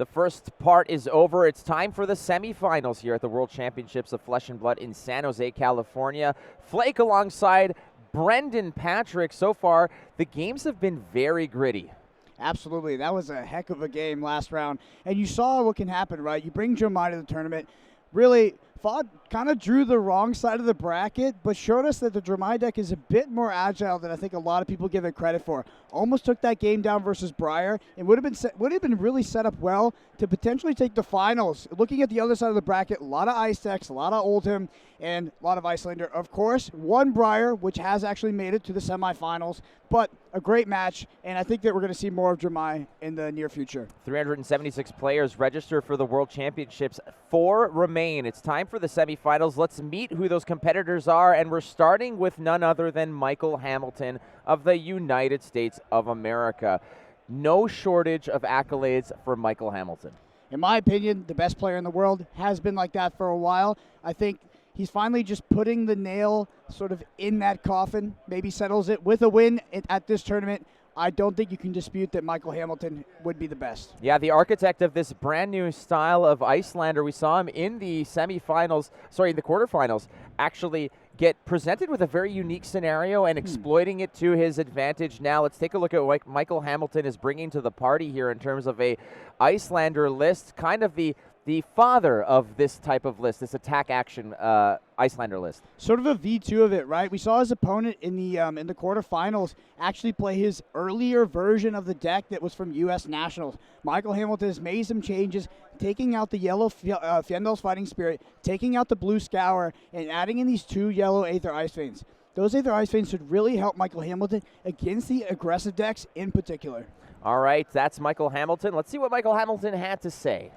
The first part is over. It's time for the semifinals here at the World Championships of Flesh and Blood in San Jose, California. Flake alongside Brendan Patrick. So far, the games have been very gritty. Absolutely. That was a heck of a game last round. And you saw what can happen, right? You bring Jomai to the tournament. Really, Fod kind of drew the wrong side of the bracket, but showed us that the Jomai deck is a bit more agile than I think a lot of people give it credit for. Almost took that game down versus Briar, and would have been really set up well to potentially take the finals. Looking at the other side of the bracket, a lot of Ice decks, a lot of Oldhim, and a lot of Iyslander. Of course, one Briar, which has actually made it to the semifinals, but a great match, and I think that we're going to see more of Jomai in the near future. 376 players register for the World Championships. 4 remain. It's time for the semifinals. Let's meet who those competitors are, and we're starting with none other than Michael Hamilton of the United States of America. No shortage of accolades for Michael Hamilton. In my opinion, the best player in the world, has been like that for a while. I think he's finally just putting the nail sort of in that coffin, maybe settles it with a win at this tournament. I don't think you can dispute that Michael Hamilton would be the best. Yeah, the architect of this brand new style of Iyslander. We saw him in the quarterfinals, actually get presented with a very unique scenario and exploiting it to his advantage. Now let's take a look at what Michael Hamilton is bringing to the party here in terms of a Iyslander list, kind of the father of this type of list, this attack action Iyslander list. Sort of a V2 of it, right? We saw his opponent in the quarterfinals actually play his earlier version of the deck that was from U.S. Nationals. Michael Hamilton has made some changes, taking out the yellow Fjendel's Fighting Spirit, taking out the blue Scour, and adding in these 2 yellow Aether Ice Veins. Those Aether Ice Veins should really help Michael Hamilton against the aggressive decks in particular. All right, that's Michael Hamilton. Let's see what Michael Hamilton had to say.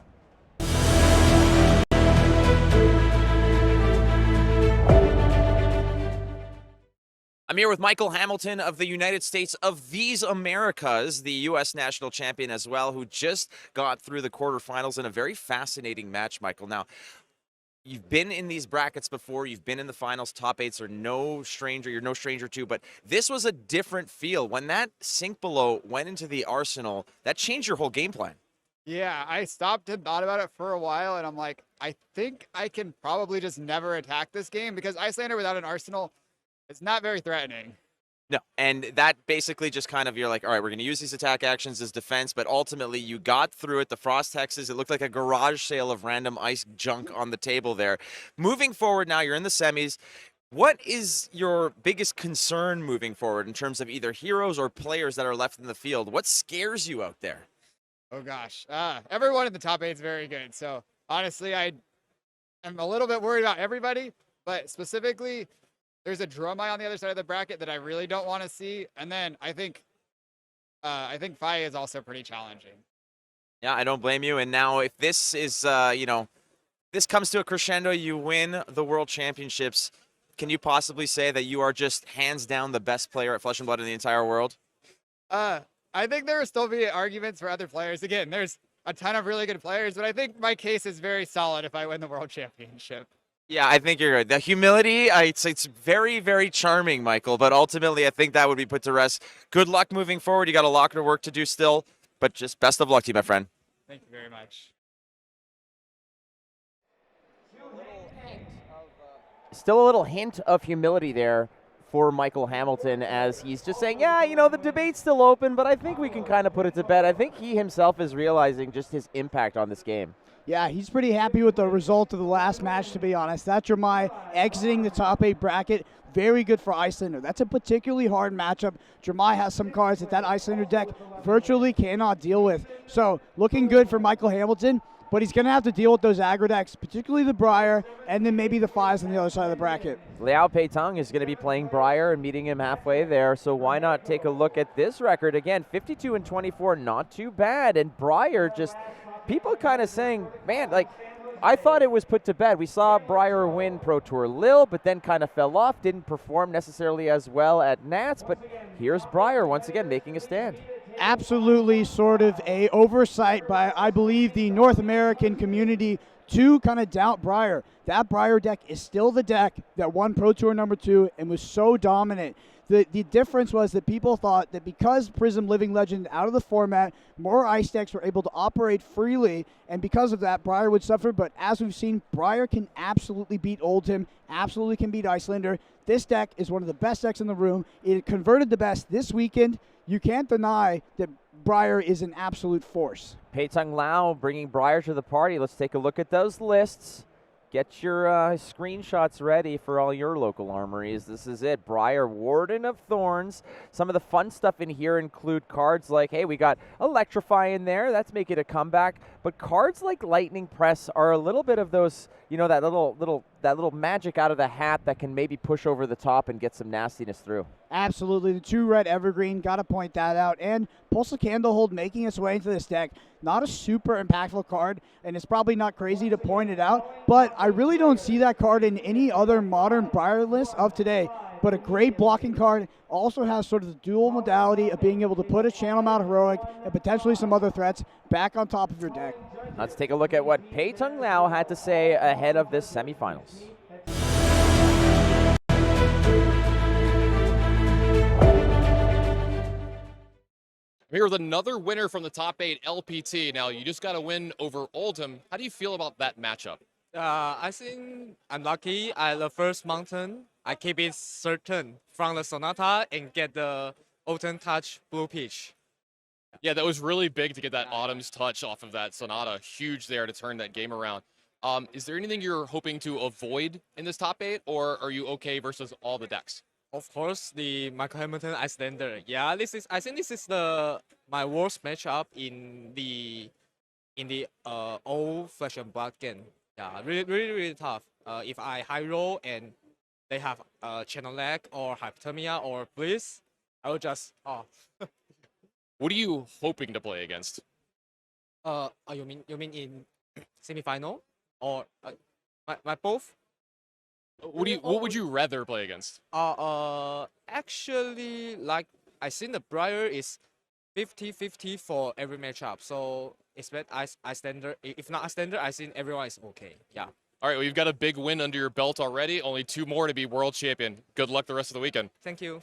I'm here with Michael Hamilton of the United States of these Americas, the U.S. national champion as well, who just got through the quarterfinals in a very fascinating match, Michael. Now, you've been in these brackets before. You've been in the finals. Top 8s are no stranger. You're no stranger to, but this was a different feel. When that sink below went into the arsenal, that changed your whole game plan. Yeah, I stopped and thought about it for a while, and I'm like, I think I can probably just never attack this game because Iyslander without an arsenal, it's not very threatening. No, and that basically just kind of, you're like, all right, we're going to use these attack actions as defense, but ultimately you got through it. The Frost Hexes, it looked like a garage sale of random ice junk on the table there. Moving forward now, you're in the semis. What is your biggest concern moving forward in terms of either heroes or players that are left in the field? What scares you out there? Oh, gosh. Everyone in the top 8 is very good. So, honestly, I am a little bit worried about everybody, but specifically, there's a Jomai on the other side of the bracket that I really don't want to see. And then I think Fai is also pretty challenging. Yeah, I don't blame you. And now if this is, this comes to a crescendo, you win the World Championships, can you possibly say that you are just hands down the best player at Flesh and Blood in the entire world? I think there will still be arguments for other players. Again, there's a ton of really good players, but I think my case is very solid if I win the World Championship. Yeah, I think you're right. The humility, it's very, very charming, Michael, but ultimately I think that would be put to rest. Good luck moving forward. You got a lot of work to do still, but just best of luck to you, my friend. Thank you very much. Still a little hint of humility there for Michael Hamilton as he's just saying, yeah, the debate's still open, but I think we can kind of put it to bed. I think he himself is realizing just his impact on this game. Yeah, he's pretty happy with the result of the last match, to be honest. That Jomai exiting the top 8 bracket, very good for Iyslander. That's a particularly hard matchup. Jomai has some cards that Iyslander deck virtually cannot deal with. So, looking good for Michael Hamilton, but he's going to have to deal with those aggro decks, particularly the Briar, and then maybe the Fies on the other side of the bracket. Liao Pei-Tung is going to be playing Briar and meeting him halfway there, so why not take a look at this record? Again, 52-24, not too bad, and Briar just... people kind of saying, man, I thought it was put to bed. We saw Briar win Pro Tour Lille, but then kind of fell off, didn't perform necessarily as well at Nats, but here's Briar once again making a stand. Absolutely sort of a oversight by, I believe, the North American community to kind of doubt Briar. That Briar deck is still the deck that won Pro Tour #2 and was so dominant. The difference was that people thought that because Prism Living Legend out of the format, more ice decks were able to operate freely, and because of that, Briar would suffer. But as we've seen, Briar can absolutely beat Oldhim, absolutely can beat Iyslander. This deck is one of the best decks in the room. It converted the best this weekend. You can't deny that Briar is an absolute force. Pei-Tung Liao bringing Briar to the party. Let's take a look at those lists. Get your screenshots ready for all your local armories. This is it. Briar, Warden of Thorns. Some of the fun stuff in here include cards like, hey, we got Electrify in there. That's making a comeback. But cards like Lightning Press are a little bit of those, you know, that little magic out of the hat that can maybe push over the top and get some nastiness through. Absolutely. The 2-red Evergreen, got to point that out. And Pulse of Candlehold making its way into this deck. Not a super impactful card, and it's probably not crazy to point it out, but I really don't see that card in any other modern Briar list of today. But a great blocking card, also has sort of the dual modality of being able to put a Channel Mount Heroic and potentially some other threats back on top of your deck. Let's take a look at what Pei-Tung Liao had to say ahead of this semifinals. I'm here with another winner from the top 8 LPT. Now, you just got to win over Oldhim. How do you feel about that matchup? I think I'm lucky. At the first mountain, I keep it certain from the Sonata and get the Autumn Touch Blue Peach. Yeah, that was really big to get that Autumn's Touch off of that Sonata. Huge there to turn that game around. Is there anything you're hoping to avoid in this top 8, or are you okay versus all the decks? Of course, the Michael Hamilton Iyslander. Yeah, I think this is my worst matchup in the old Flesh and Blood game. Yeah, really tough. If I high roll and they have channel lag or hypothermia or bliss, I will just What are you hoping to play against? you mean in semifinal or my both? What would you rather play against? Actually, like I think the Briar is 50-50 for every matchup. So expect Iyslander. If not Iyslander, I think everyone is okay. Yeah. All right, well, you've got a big win under your belt already. Only 2 more to be world champion. Good luck the rest of the weekend. Thank you.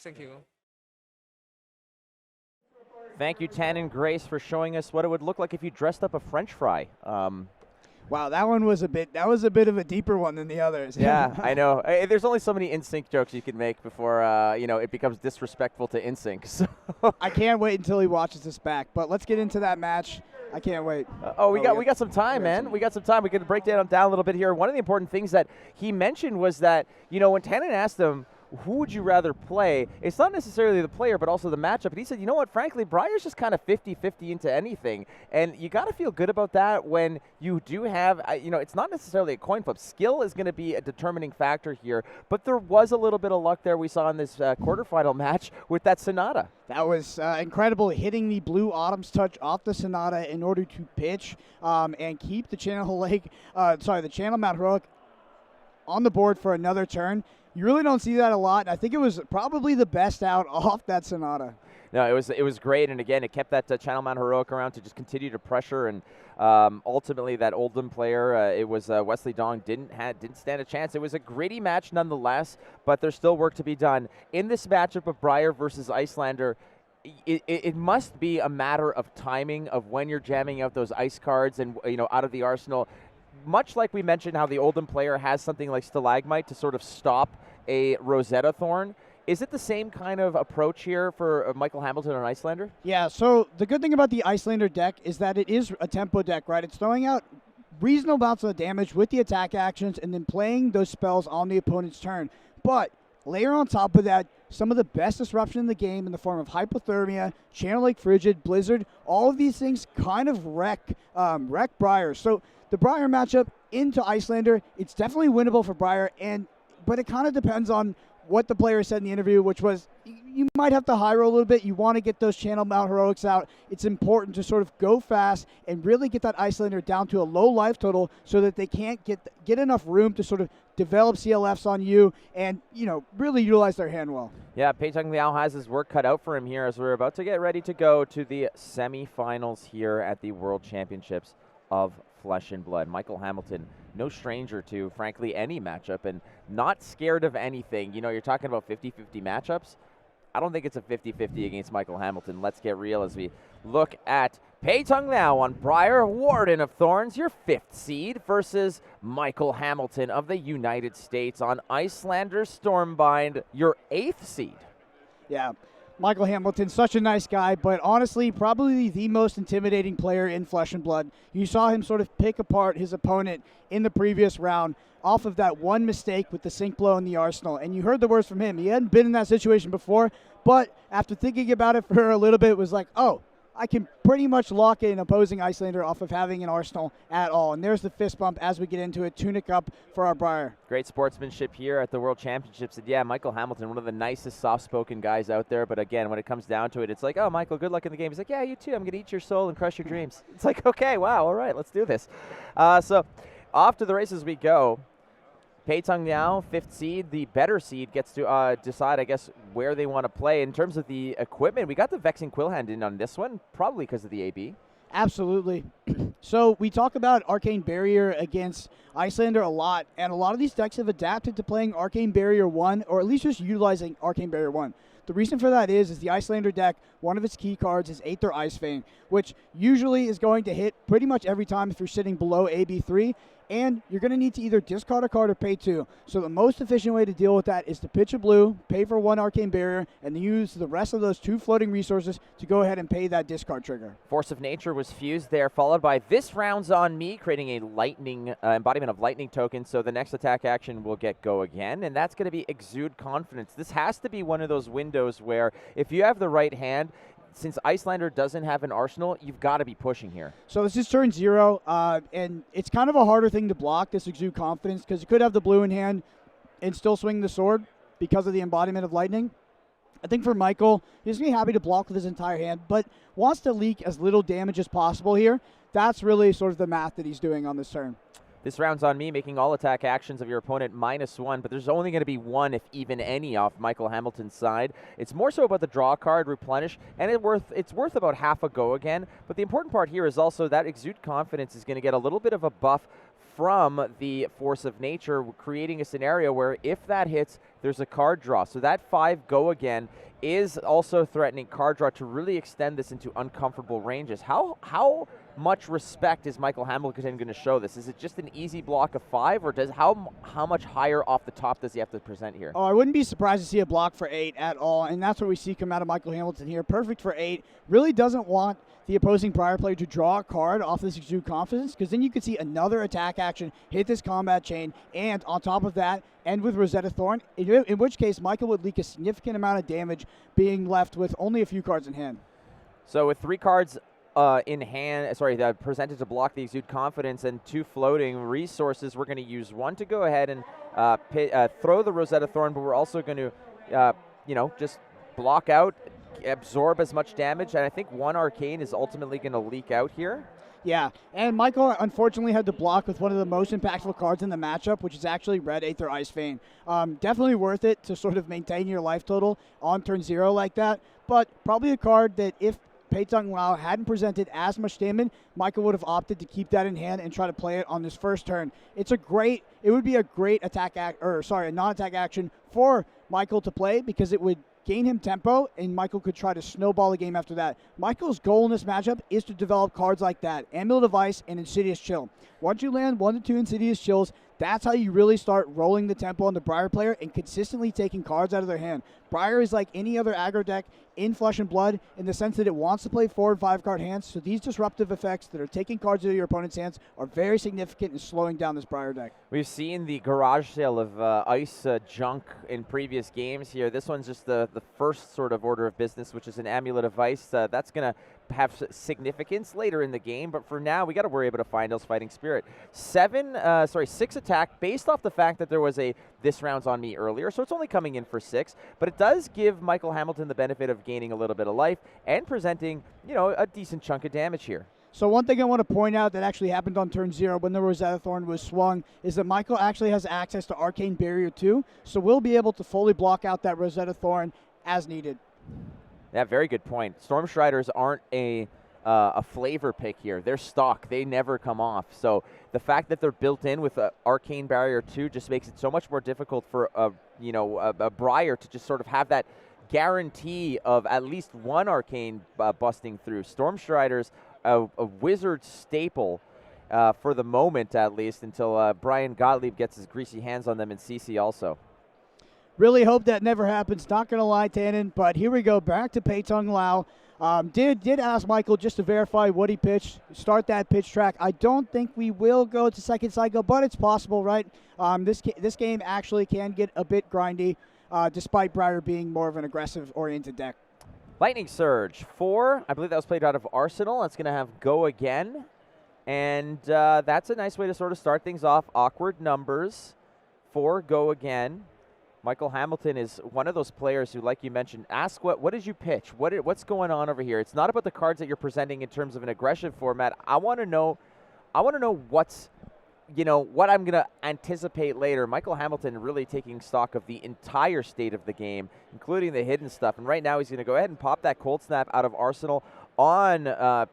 Thank you, Tan and Grace, for showing us what it would look like if you dressed up a French fry. Wow, that was a bit of a deeper one than the others. Yeah, I know. There's only so many InSync jokes you can make before it becomes disrespectful to InSync. So I can't wait until he watches this back. But let's get into that match. I can't wait. We got some time, man. We got some time. We can break down a little bit here. One of the important things that he mentioned was that, when Tannen asked him, who would you rather play? It's not necessarily the player, but also the matchup. And he said, you know what, frankly, Briar's just kind of 50-50 into anything. And you got to feel good about that when you do have, it's not necessarily a coin flip. Skill is going to be a determining factor here. But there was a little bit of luck there we saw in this quarterfinal match with that Sonata. That was incredible, hitting the blue Autumn's Touch off the Sonata in order to pitch and keep the the Channel Mount Heroic on the board for another turn. You really don't see that a lot. I think it was probably the best out off that Sonata. No, it was great, and again, it kept that Channel Mount Heroic around to just continue to pressure, and ultimately that Oldhim player, it was Wesley Dong, didn't stand a chance. It was a gritty match nonetheless, but there's still work to be done. In this matchup of Briar versus Iyslander, it must be a matter of timing of when you're jamming out those ice cards and out of the arsenal. Much like we mentioned how the Oldhim player has something like Stalagmite to sort of stop a Rosetta Thorn, is it the same kind of approach here for Michael Hamilton and Iyslander? Yeah, so the good thing about the Iyslander deck is that it is a tempo deck, right? It's throwing out reasonable amounts of damage with the attack actions and then playing those spells on the opponent's turn. But layer on top of that some of the best disruption in the game in the form of Hypothermia, Channel Lake Frigid, Blizzard. All of these things kind of wreck Briar. So the Briar matchup into Iyslander, it's definitely winnable for Briar, but it kind of depends on what the player said in the interview, which was you might have to high roll a little bit. You want to get those Channel Mount Heroics out. It's important to sort of go fast and really get that Iyslander down to a low life total so that they can't get enough room to sort of develop CLFs on you and, really utilize their hand well. Yeah, Pei-Tung Liao has his work cut out for him here as we're about to get ready to go to the semifinals here at the World Championships of Flesh and Blood. Michael Hamilton, no stranger to, frankly, any matchup and not scared of anything. You know, you're talking about 50-50 matchups. I don't think it's a 50-50 against Michael Hamilton. Let's get real as we look at Pei-Tung Liao on Briar, Warden of Thorns, your 5th seed, versus Michael Hamilton of the United States on Iyslander Stormbind, your 8th seed. Yeah, Michael Hamilton, such a nice guy, but honestly, probably the most intimidating player in Flesh and Blood. You saw him sort of pick apart his opponent in the previous round off of that one mistake with the sync blow in the arsenal, and you heard the words from him. He hadn't been in that situation before, but after thinking about it for a little bit, was like, oh, I can pretty much lock in opposing Iyslander off of having an arsenal at all. And there's the fist bump as we get into it. Tunic up for our Briar. Great sportsmanship here at the World Championships. And yeah, Michael Hamilton, one of the nicest soft-spoken guys out there. But again, when it comes down to it, it's like, oh, Michael, good luck in the game. He's like, yeah, you too. I'm going to eat your soul and crush your dreams. It's like, okay, wow, all right, let's do this. So off to the races we go. Pei-Tung Liao, 5th seed. The better seed gets to decide, I guess, where they want to play. In terms of the equipment, we got the Vexing Quillhand in on this one, probably because of the AB. Absolutely. So we talk about Arcane Barrier against Iyslander a lot, and a lot of these decks have adapted to playing Arcane Barrier 1, or at least just utilizing Arcane Barrier 1. The reason for that is the Iyslander deck, one of its key cards is Aether Ice Vein, which usually is going to hit pretty much every time if you're sitting below AB3, and you're going to need to either discard a card or pay 2. So the most efficient way to deal with that is to pitch a blue, pay for 1 Arcane Barrier, and then use the rest of those 2 floating resources to go ahead and pay that discard trigger. Force of Nature was fused there, followed by This Round's on Me, creating a lightning embodiment of lightning token. So the next attack action will get Go Again, and that's going to be Exude Confidence. This has to be one of those windows where if you have the right hand, since Iyslander doesn't have an arsenal, you've got to be pushing here. So this is turn 0, and it's kind of a harder thing to block, this Exude Confidence, because you could have the blue in hand and still swing the sword because of the embodiment of lightning. I think for Michael, he's going to be happy to block with his entire hand, but wants to leak as little damage as possible here. That's really sort of the math that he's doing on this turn. This Round's on Me, making all attack actions of your opponent -1, but there's only going to be 1, if even any, off Michael Hamilton's side. It's more so about the draw card, replenish, and it's worth about half a Go Again. But the important part here is also that Exude Confidence is going to get a little bit of a buff from the Force of Nature, creating a scenario where if that hits, there's a card draw. So that 5 Go Again is also threatening card draw to really extend this into uncomfortable ranges. How much respect is Michael Hamilton going to show this? Is it just an easy block of 5, or does how much higher off the top does he have to present here? Oh, I wouldn't be surprised to see a block for 8 at all, and that's what we see come out of Michael Hamilton here. Perfect for 8. Really doesn't want the opposing Briar player to draw a card off this Exude Confidence, because then you could see another attack action hit this combat chain, and on top of that, end with Rosetta Thorn, in which case Michael would leak a significant amount of damage, being left with only a few cards in hand. So with 3 cards in hand, presented to block the Exude Confidence and 2 floating resources, we're going to use 1 to go ahead and throw the Rosetta Thorn, but we're also going to, just block out, absorb as much damage, and I think 1 Arcane is ultimately going to leak out here. Yeah, and Michael unfortunately had to block with one of the most impactful cards in the matchup, which is actually Red Aether Ice Vein. Definitely worth it to sort of maintain your life total on turn 0 like that, but probably a card that if Pei-Tung Liao hadn't presented as much damage, Michael would have opted to keep that in hand and try to play it on this first turn. It would be a great a non-attack action for Michael to play, because it would gain him tempo, and Michael could try to snowball the game after that. Michael's goal in this matchup is to develop cards like that, Amulet of Ice and Insidious Chill. Once you land 1 to 2 Insidious Chills, that's how you really start rolling the tempo on the Briar player and consistently taking cards out of their hand. Briar is like any other aggro deck in Flesh and Blood in the sense that it wants to play 4 and 5 card hands, so these disruptive effects that are taking cards out of your opponent's hands are very significant in slowing down this Briar deck. We've seen the garage sale of ice junk in previous games here. This one's just the first sort of order of business, which is an Amulet of Ice. That's going to have significance later in the game, but for now we got to worry about a Finals Fighting Spirit. 6 attack based off the fact that there was a This Round's on Me earlier, so it's only coming in for 6, but it does give Michael Hamilton the benefit of gaining a little bit of life and presenting, a decent chunk of damage here. So one thing I want to point out that actually happened on turn 0 when the Rosetta Thorn was swung is that Michael actually has access to Arcane Barrier 2, so we'll be able to fully block out that Rosetta Thorn as needed. Yeah, very good point. Storm Striders aren't a a flavor pick here. They're stock. They never come off. So the fact that they're built in with Arcane Barrier 2 just makes it so much more difficult for a Briar to just sort of have that guarantee of at least one Arcane busting through. Stormstrider's a Wizard staple for the moment, at least, until Brian Gottlieb gets his greasy hands on them in CC also. Really hope that never happens. Not going to lie, Tannen, but here we go. Back to Pei-Tung Liao. Did ask Michael just to verify what he pitched, start that pitch track. I don't think we will go to second cycle, but it's possible, right? This game actually can get a bit grindy, despite Briar being more of an aggressive-oriented deck. Lightning Surge, 4. I believe that was played out of Arsenal. That's going to have Go Again. And that's a nice way to sort of start things off. Awkward numbers for Go Again. Michael Hamilton is one of those players who, like you mentioned, ask what did you pitch? What's going on over here? It's not about the cards that you're presenting in terms of an aggressive format. I want to know what's, what I'm going to anticipate later. Michael Hamilton really taking stock of the entire state of the game, including the hidden stuff. And right now he's going to go ahead and pop that Cold Snap out of Arsenal on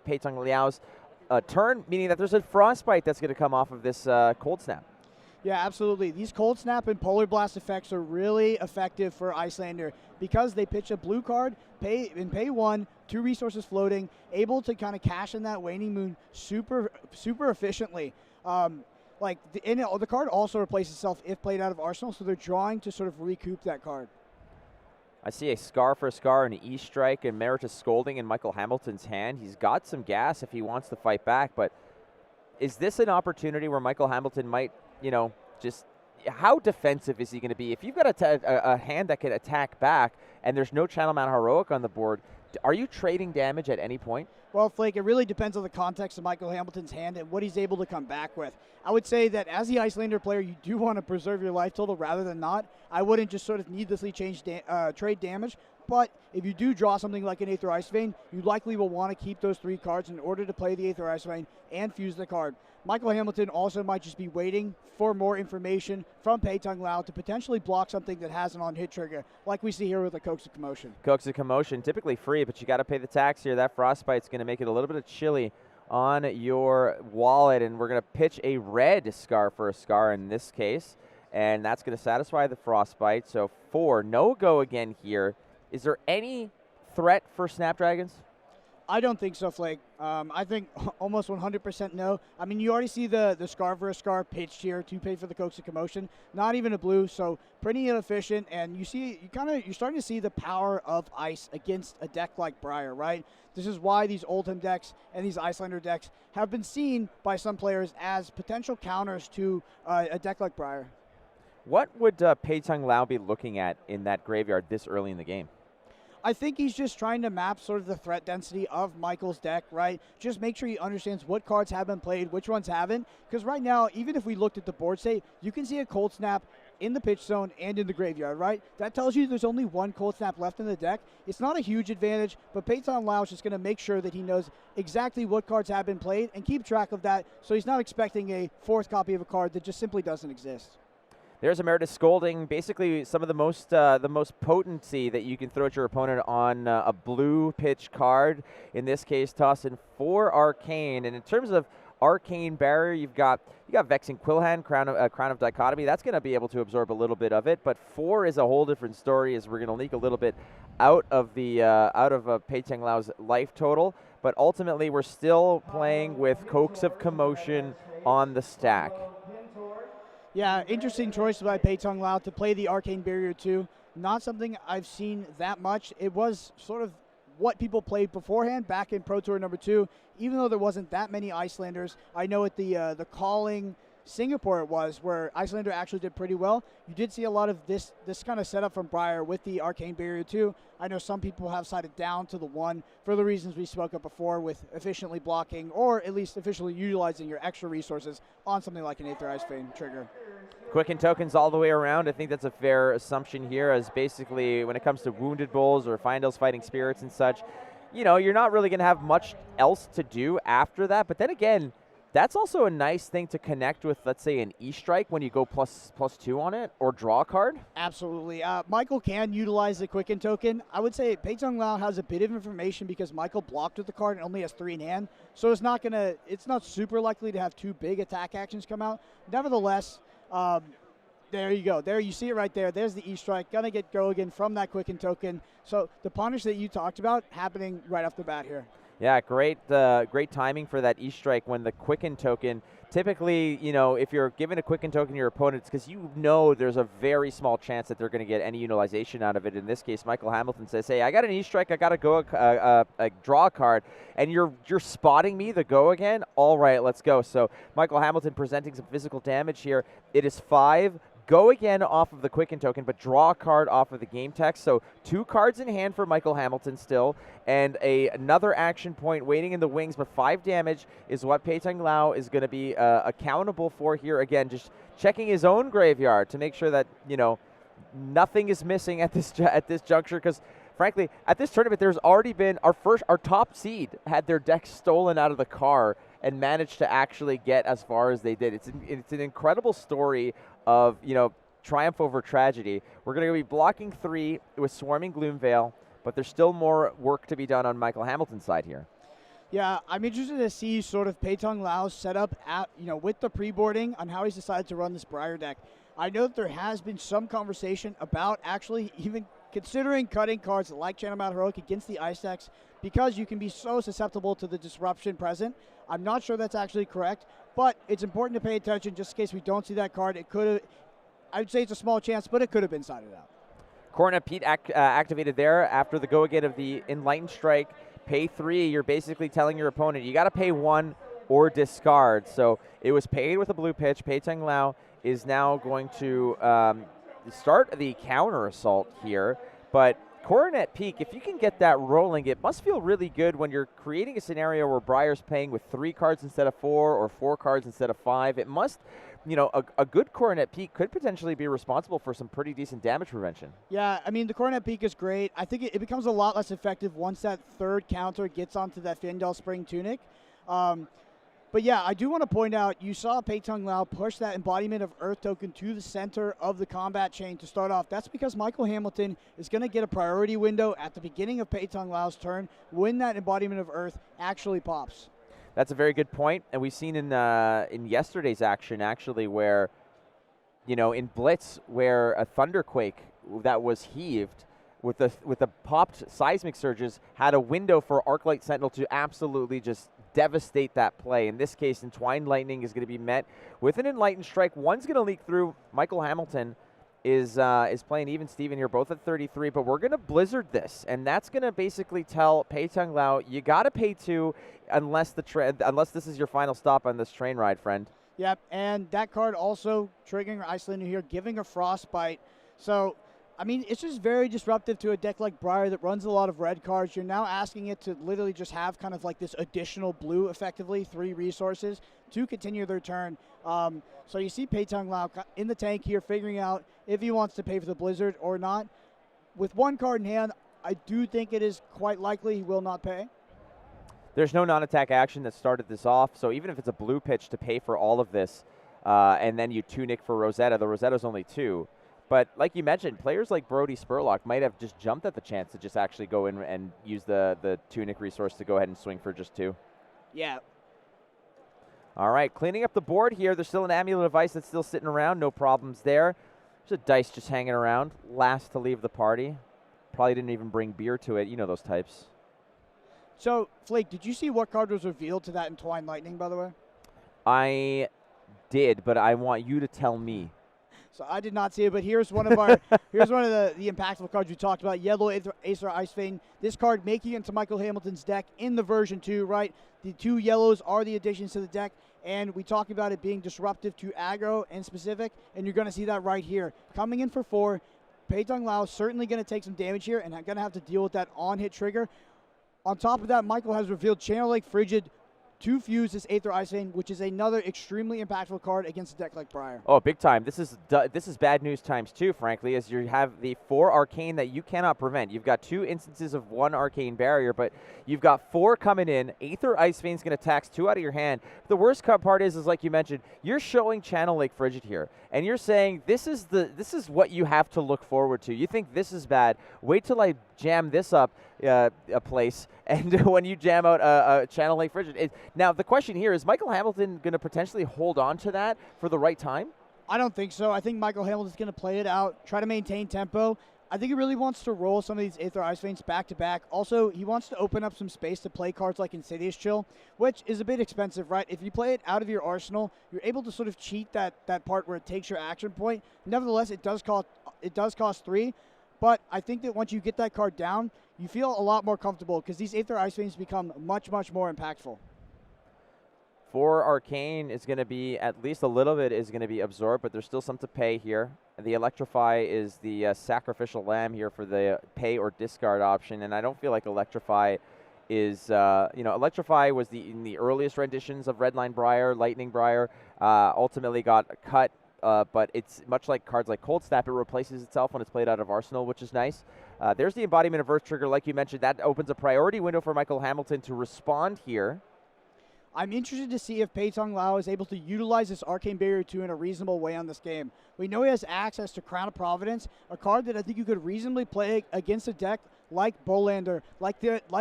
Pei-Tung Liao's turn, meaning that there's a Frostbite that's going to come off of this Cold Snap. Yeah, absolutely. These Cold Snap and Polar Blast effects are really effective for Iyslander because they pitch a blue card, pay 1, 2 resources floating, able to kind of cash in that Waning Moon super efficiently. The card also replaces itself if played out of Arsenal, so they're drawing to sort of recoup that card. I see a Scar for a Scar, an E-Strike, and Meritus Scolding in Michael Hamilton's hand. He's got some gas if he wants to fight back, but is this an opportunity where Michael Hamilton might, just how defensive is he going to be? If you've got a hand that can attack back and there's no Channel Man Heroic on the board, are you trading damage at any point? Well, Flake, it really depends on the context of Michael Hamilton's hand and what he's able to come back with. I would say that as the Iyslander player, you do want to preserve your life total rather than not. I wouldn't just sort of needlessly trade damage. But if you do draw something like an Aether Ice Vein, you likely will want to keep those 3 cards in order to play the Aether Ice Vein and fuse the card. Michael Hamilton also might just be waiting for more information from Pei-Tung Liao to potentially block something that has an on-hit trigger, like we see here with the Coax of Commotion. Coax of Commotion, typically free, but you got to pay the tax here. That Frostbite's going to make it a little bit of chilly on your wallet, and we're going to pitch a red Scar for a Scar in this case, and that's going to satisfy the Frostbite. So 4, no Go Again here. Is there any threat for Snapdragons? I don't think so, Flake. I think almost 100% no. I mean, you already see the Scar for a Scar pitched here to pay for the Coax of Commotion. Not even a blue, so pretty inefficient. And you're starting to see the power of ice against a deck like Briar, right? This is why these Oldhim decks and these Iyslander decks have been seen by some players as potential counters to a deck like Briar. What would Pei-Tung Liao be looking at in that graveyard this early in the game? I think he's just trying to map sort of the threat density of Michael's deck, right? Just make sure he understands what cards have been played, which ones haven't. Because right now, even if we looked at the board state, you can see a Cold Snap in the pitch zone and in the graveyard, right? That tells you there's only 1 Cold Snap left in the deck. It's not a huge advantage, but Pei-Tung Liao is just going to make sure that he knows exactly what cards have been played and keep track of that, so he's not expecting a 4th copy of a card that just simply doesn't exist. There's Emeritus Scolding, basically some of the most potency that you can throw at your opponent on a blue pitch card. In this case, toss in 4 Arcane. And in terms of Arcane Barrier, you got Vexing Quillhand, Crown of Dichotomy. That's going to be able to absorb a little bit of it. But 4 is a whole different story, as we're going to leak a little bit out of Pei-Tung Liao's life total. But ultimately, we're still playing with Coax of Commotion on the stack. Yeah, interesting choice by Pei-Tung Liao to play the Arcane Barrier 2. Not something I've seen that much. It was sort of what people played beforehand back in Pro Tour number 2, even though there wasn't that many Icelanders. I know at the Calling Singapore it was, where Iyslander actually did pretty well. You did see a lot of this kind of setup from Briar with the Arcane Barrier 2. I know some people have sided down to the 1 for the reasons we spoke of before, with efficiently blocking or at least efficiently utilizing your extra resources on something like an Aether Ice Vein trigger. Quicken tokens all the way around. I think that's a fair assumption here, as basically when it comes to Wounded Bulls or Findale's Fighting Spirits and such, you're not really going to have much else to do after that. But then again, That's also a nice thing to connect with, let's say, an E-Strike when you go +2 on it, or draw a card. Absolutely. Michael can utilize the Quicken token. I would say Pei-Tung Liao has a bit of information because Michael blocked with the card and only has 3 in hand. So it's not super likely to have 2 big attack actions come out. Nevertheless, there you go. There you see it right there. There's the E-Strike. Gonna get go again from that Quicken token. So the punish that you talked about happening right off the bat here. Yeah, great timing for that E-Strike when the Quicken token, typically, if you're given a Quicken token to your opponent, it's because there's a very small chance that they're going to get any utilization out of it. In this case, Michael Hamilton says, hey, I got an E-Strike, I got to go draw a card, and you're spotting me the go again? All right, let's go. So Michael Hamilton presenting some physical damage here. It is 5. Go again off of the Quicken token, but draw a card off of the game text. So 2 cards in hand for Michael Hamilton still, and another action point waiting in the wings, but 5 damage is what Pei-Tung Liao is going to be accountable for here. Again, just checking his own graveyard to make sure that, nothing is missing at this juncture, because frankly, at this tournament, there's already been our top seed had their deck stolen out of the car and managed to actually get as far as they did. It's an incredible story of, triumph over tragedy. We're going to be blocking 3 with Swarming Gloomveil, but there's still more work to be done on Michael Hamilton's side here. Yeah, I'm interested to see sort of Pei-Tung Liao's setup with the pre-boarding on how he's decided to run this Briar deck. I know that there has been some conversation about actually even considering cutting cards like Channel Mount Heroic against the ice decks because you can be so susceptible to the disruption present. I'm not sure that's actually correct, but it's important to pay attention just in case we don't see that card. I would say it's a small chance, but it could have been sided out. Coronet Pete activated there after the go again of the Enlightened Strike. Pay 3, you're basically telling your opponent you got to pay 1 or discard. So it was paid with a blue pitch. Pei-Tung Liao is now going to start the counter assault here, but Coronet Peak, if you can get that rolling, it must feel really good when you're creating a scenario where Briar's playing with 3 cards instead of 4 or 4 cards instead of 5. It must, a good Coronet Peak could potentially be responsible for some pretty decent damage prevention. Yeah, I mean, the Coronet Peak is great. I think it becomes a lot less effective once that 3rd counter gets onto that Findel Spring Tunic. But yeah, I do want to point out, you saw Pei-Tung Liao push that Embodiment of Earth token to the center of the combat chain to start off. That's because Michael Hamilton is going to get a priority window at the beginning of Pei-Tung Liao's turn when that Embodiment of Earth actually pops. That's a very good point, and we've seen in yesterday's action, actually, where, in Blitz, where a Thunderquake that was heaved with the popped Seismic Surges had a window for Arclight Sentinel to absolutely just devastate that play. In this case, Entwined Lightning is going to be met with an Enlightened Strike. One's going to leak through. Michael Hamilton is playing even Steven here, both at 33, but we're going to Blizzard this, and that's going to basically tell Pei-Tung Liao, you got to pay 2 unless this is your final stop on this train ride, friend. Yep, and that card also triggering Iyslander here, giving a Frostbite. So, I mean, it's just very disruptive to a deck like Briar that runs a lot of red cards. You're now asking it to literally just have kind of like this additional blue, effectively, 3 resources to continue their turn. So you see Pei-Tung Liao in the tank here, figuring out if he wants to pay for the Blizzard or not. With 1 card in hand, I do think it is quite likely he will not pay. There's no non-attack action that started this off, so even if it's a blue pitch to pay for all of this, and then you Tunic for Rosetta, the Rosetta's only 2. But like you mentioned, players like Brody Spurlock might have just jumped at the chance to just actually go in and use the Tunic resource to go ahead and swing for just 2. Yeah. All right, cleaning up the board here. There's still an Amulet of Ice that's still sitting around. No problems there. There's a Dice just hanging around. Last to leave the party. Probably didn't even bring beer to it. You know those types. So, Flake, did you see what card was revealed to that Entwined Lightning, by the way? I did, but I want you to tell me. So I did not see it, but here's one of our here's one of the impactful cards we talked about. Yellow Aether Ice Vein. This card making it into Michael Hamilton's deck in the version 2, right? The 2 yellows are the additions to the deck, and we talked about it being disruptive to aggro and specific, and you're going to see that right here. Coming in for 4, Pei-Tung Liao certainly going to take some damage here and going to have to deal with that on-hit trigger. On top of that, Michael has revealed Channel Lake Frigid to fuse this Aether Ice Vein, which is another extremely impactful card against a deck like Briar. Oh, big time. This is bad news times two, frankly, as you have the 4 arcane that you cannot prevent. You've got 2 instances of 1 arcane barrier, but you've got 4 coming in. Aether Ice Vein's going to tax 2 out of your hand. The worst part is like you mentioned, you're showing Channel Lake Frigid here, and you're saying this is what you have to look forward to. You think this is bad? Wait till I jam this up a place, and when you jam out a Channel Lake Frigid. Now, the question here is Michael Hamilton going to potentially hold on to that for the right time? I don't think so. I think Michael Hamilton's going to play it out, try to maintain tempo. I think he really wants to roll some of these Aether Ice Veins back to back. Also, he wants to open up some space to play cards like Insidious Chill, which is a bit expensive, right? If you play it out of your arsenal, you're able to sort of cheat that part where it takes your action point. Nevertheless, it does cost 3. But I think that once you get that card down, you feel a lot more comfortable because these Aether Ice Veins become much, much more impactful. 4 arcane is going to be, at least a little bit is going to be absorbed, but there's still some to pay here. The Electrify is the sacrificial lamb here for the pay or discard option, and I don't feel like Electrify is, Electrify was in the earliest renditions of Redline Briar, Lightning Briar, ultimately got cut, but it's much like cards like Cold Snap, it replaces itself when it's played out of Arsenal, which is nice. There's the embodiment of Earth Trigger, like you mentioned. That opens a priority window for Michael Hamilton to respond here. I'm interested to see if Pei-Tung Liao is able to utilize this Arcane Barrier 2 in a reasonable way on this game. We know he has access to Crown of Providence, a card that I think you could reasonably play against a deck like Iyslander, like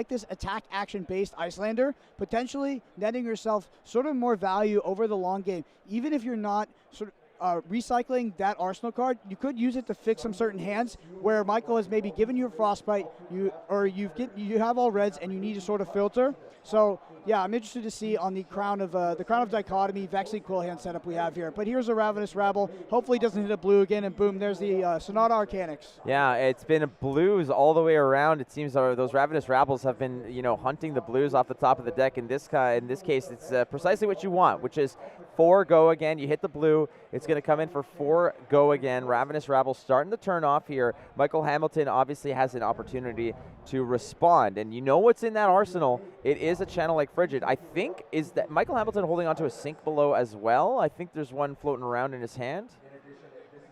this attack action-based Iyslander, potentially netting yourself sort of more value over the long game. Even if you're not sort of recycling that Arsenal card, you could use it to fix some certain hands where Michael has maybe given you a Frostbite, you have all reds and you need to sort of filter. So yeah, I'm interested to see on the Crown of Dichotomy Vexing Quill hand setup we have here. But here's a Ravenous Rabble. Hopefully, he doesn't hit a blue again, and boom, there's the Sonata Arcanix. Yeah, it's been blues all the way around. It seems those Ravenous Rabbles have been, hunting the blues off the top of the deck. In this case, it's precisely what you want, which is 4 go again. You hit the blue, it's going to come in for 4 go again. Ravenous Rabble starting to turn off here. Michael Hamilton obviously has an opportunity to respond, and you know what's in that arsenal. It is a Channel Lake Frigid. I think, is that Michael Hamilton holding onto a Sink Below as well? I think there's one floating around in his hand.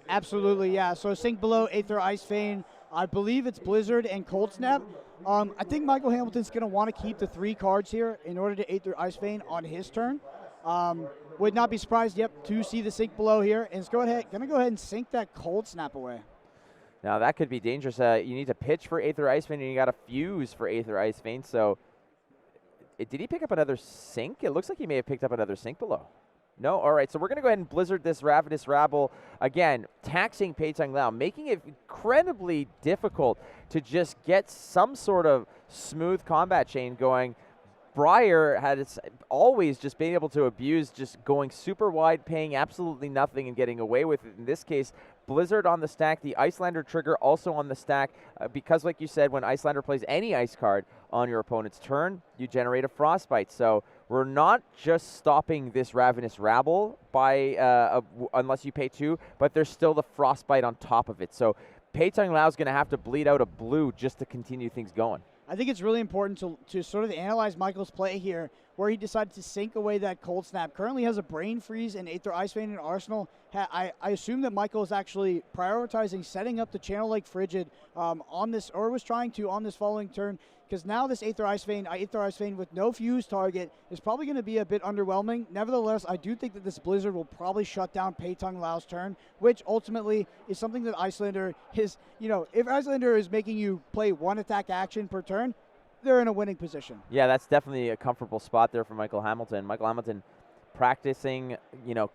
Absolutely, yeah. So Sink Below, Aether Ice Vein, I believe it's Blizzard and Cold Snap. I think Michael Hamilton's going to want to keep the 3 cards here in order to Aether Ice Vein on his turn. Would not be surprised, to see the Sink Below here. And it's going to go ahead and sink that Cold Snap away. Now that could be dangerous. You need to pitch for Aether Ice Vein, and you got to fuse for Aether Ice Vein. So, did he pick up another Sink? It looks like he may have picked up another Sink Below. No? All right, so we're going to go ahead and Blizzard this Ravenous Rabble. Again, taxing Pei-Tung Liao, making it incredibly difficult to just get some sort of smooth combat chain going. Briar had always just been able to abuse just going super wide, paying absolutely nothing and getting away with it. In this case, Blizzard on the stack, the Iyslander trigger also on the stack, because like you said, when Iyslander plays any ice card on your opponent's turn, you generate a Frostbite. So we're not just stopping this Ravenous Rabble by unless you pay 2, but there's still the Frostbite on top of it. So Pei-Tung Liao is going to have to bleed out a blue just to continue things going. I think it's really important to sort of analyze Michael's play here, where he decided to sink away that Cold Snap. Currently has a Brain Freeze and Aether Ice Vein in Arsenal. I assume that Michael is actually prioritizing setting up the Channel Lake Frigid on this, or was trying to on this following turn, because now this Aether Ice Vein with no fuse target is probably going to be a bit underwhelming. Nevertheless, I do think that this Blizzard will probably shut down Pei-Tung Liao's turn, which ultimately is something that Iyslander is, if Iyslander is making you play 1 attack action per turn, they're in a winning position. Yeah, that's definitely a comfortable spot there for Michael Hamilton. Michael Hamilton practicing,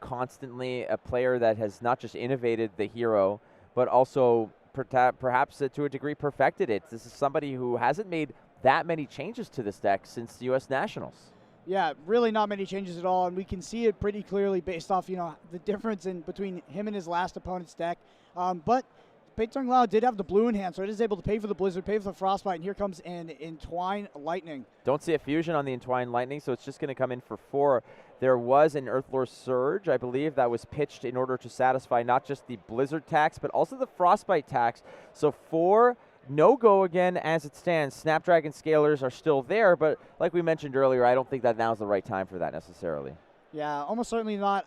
constantly, a player that has not just innovated the hero, but also perhaps to a degree perfected it. This is somebody who hasn't made that many changes to this deck since the U.S. Nationals. Yeah, really not many changes at all, and we can see it pretty clearly based off, the difference between him and his last opponent's deck. But Pei-Tung Liao did have the blue in hand, so it is able to pay for the Blizzard, pay for the Frostbite, and here comes an Entwine Lightning. Don't see a fusion on the Entwine Lightning, so it's just going to come in for 4. There was an Earthlore Surge, I believe, that was pitched in order to satisfy not just the Blizzard tax, but also the Frostbite tax. So 4 no-go again as it stands. Snapdragon Scalers are still there, but like we mentioned earlier, I don't think that now's the right time for that necessarily. Yeah, almost certainly not.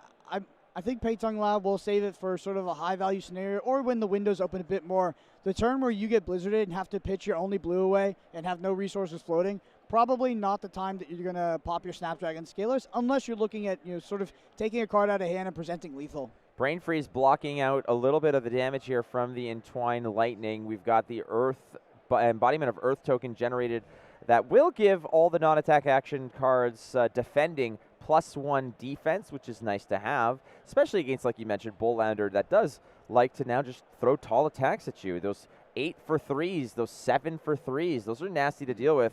I think Pei-Tung Liao will save it for sort of a high-value scenario or when the windows open a bit more. The turn where you get blizzarded and have to pitch your only blue away and have no resources floating, probably not the time that you're going to pop your Snapdragon Scalers unless you're looking at, sort of taking a card out of hand and presenting lethal. Brain Freeze blocking out a little bit of the damage here from the Entwined Lightning. We've got the Earth embodiment of Earth token generated that will give all the non-attack action cards defending +1 defense, which is nice to have, especially against, like you mentioned, Iyslander that does like to now just throw tall attacks at you. Those 8 for 3s, those 7 for 3s, those are nasty to deal with.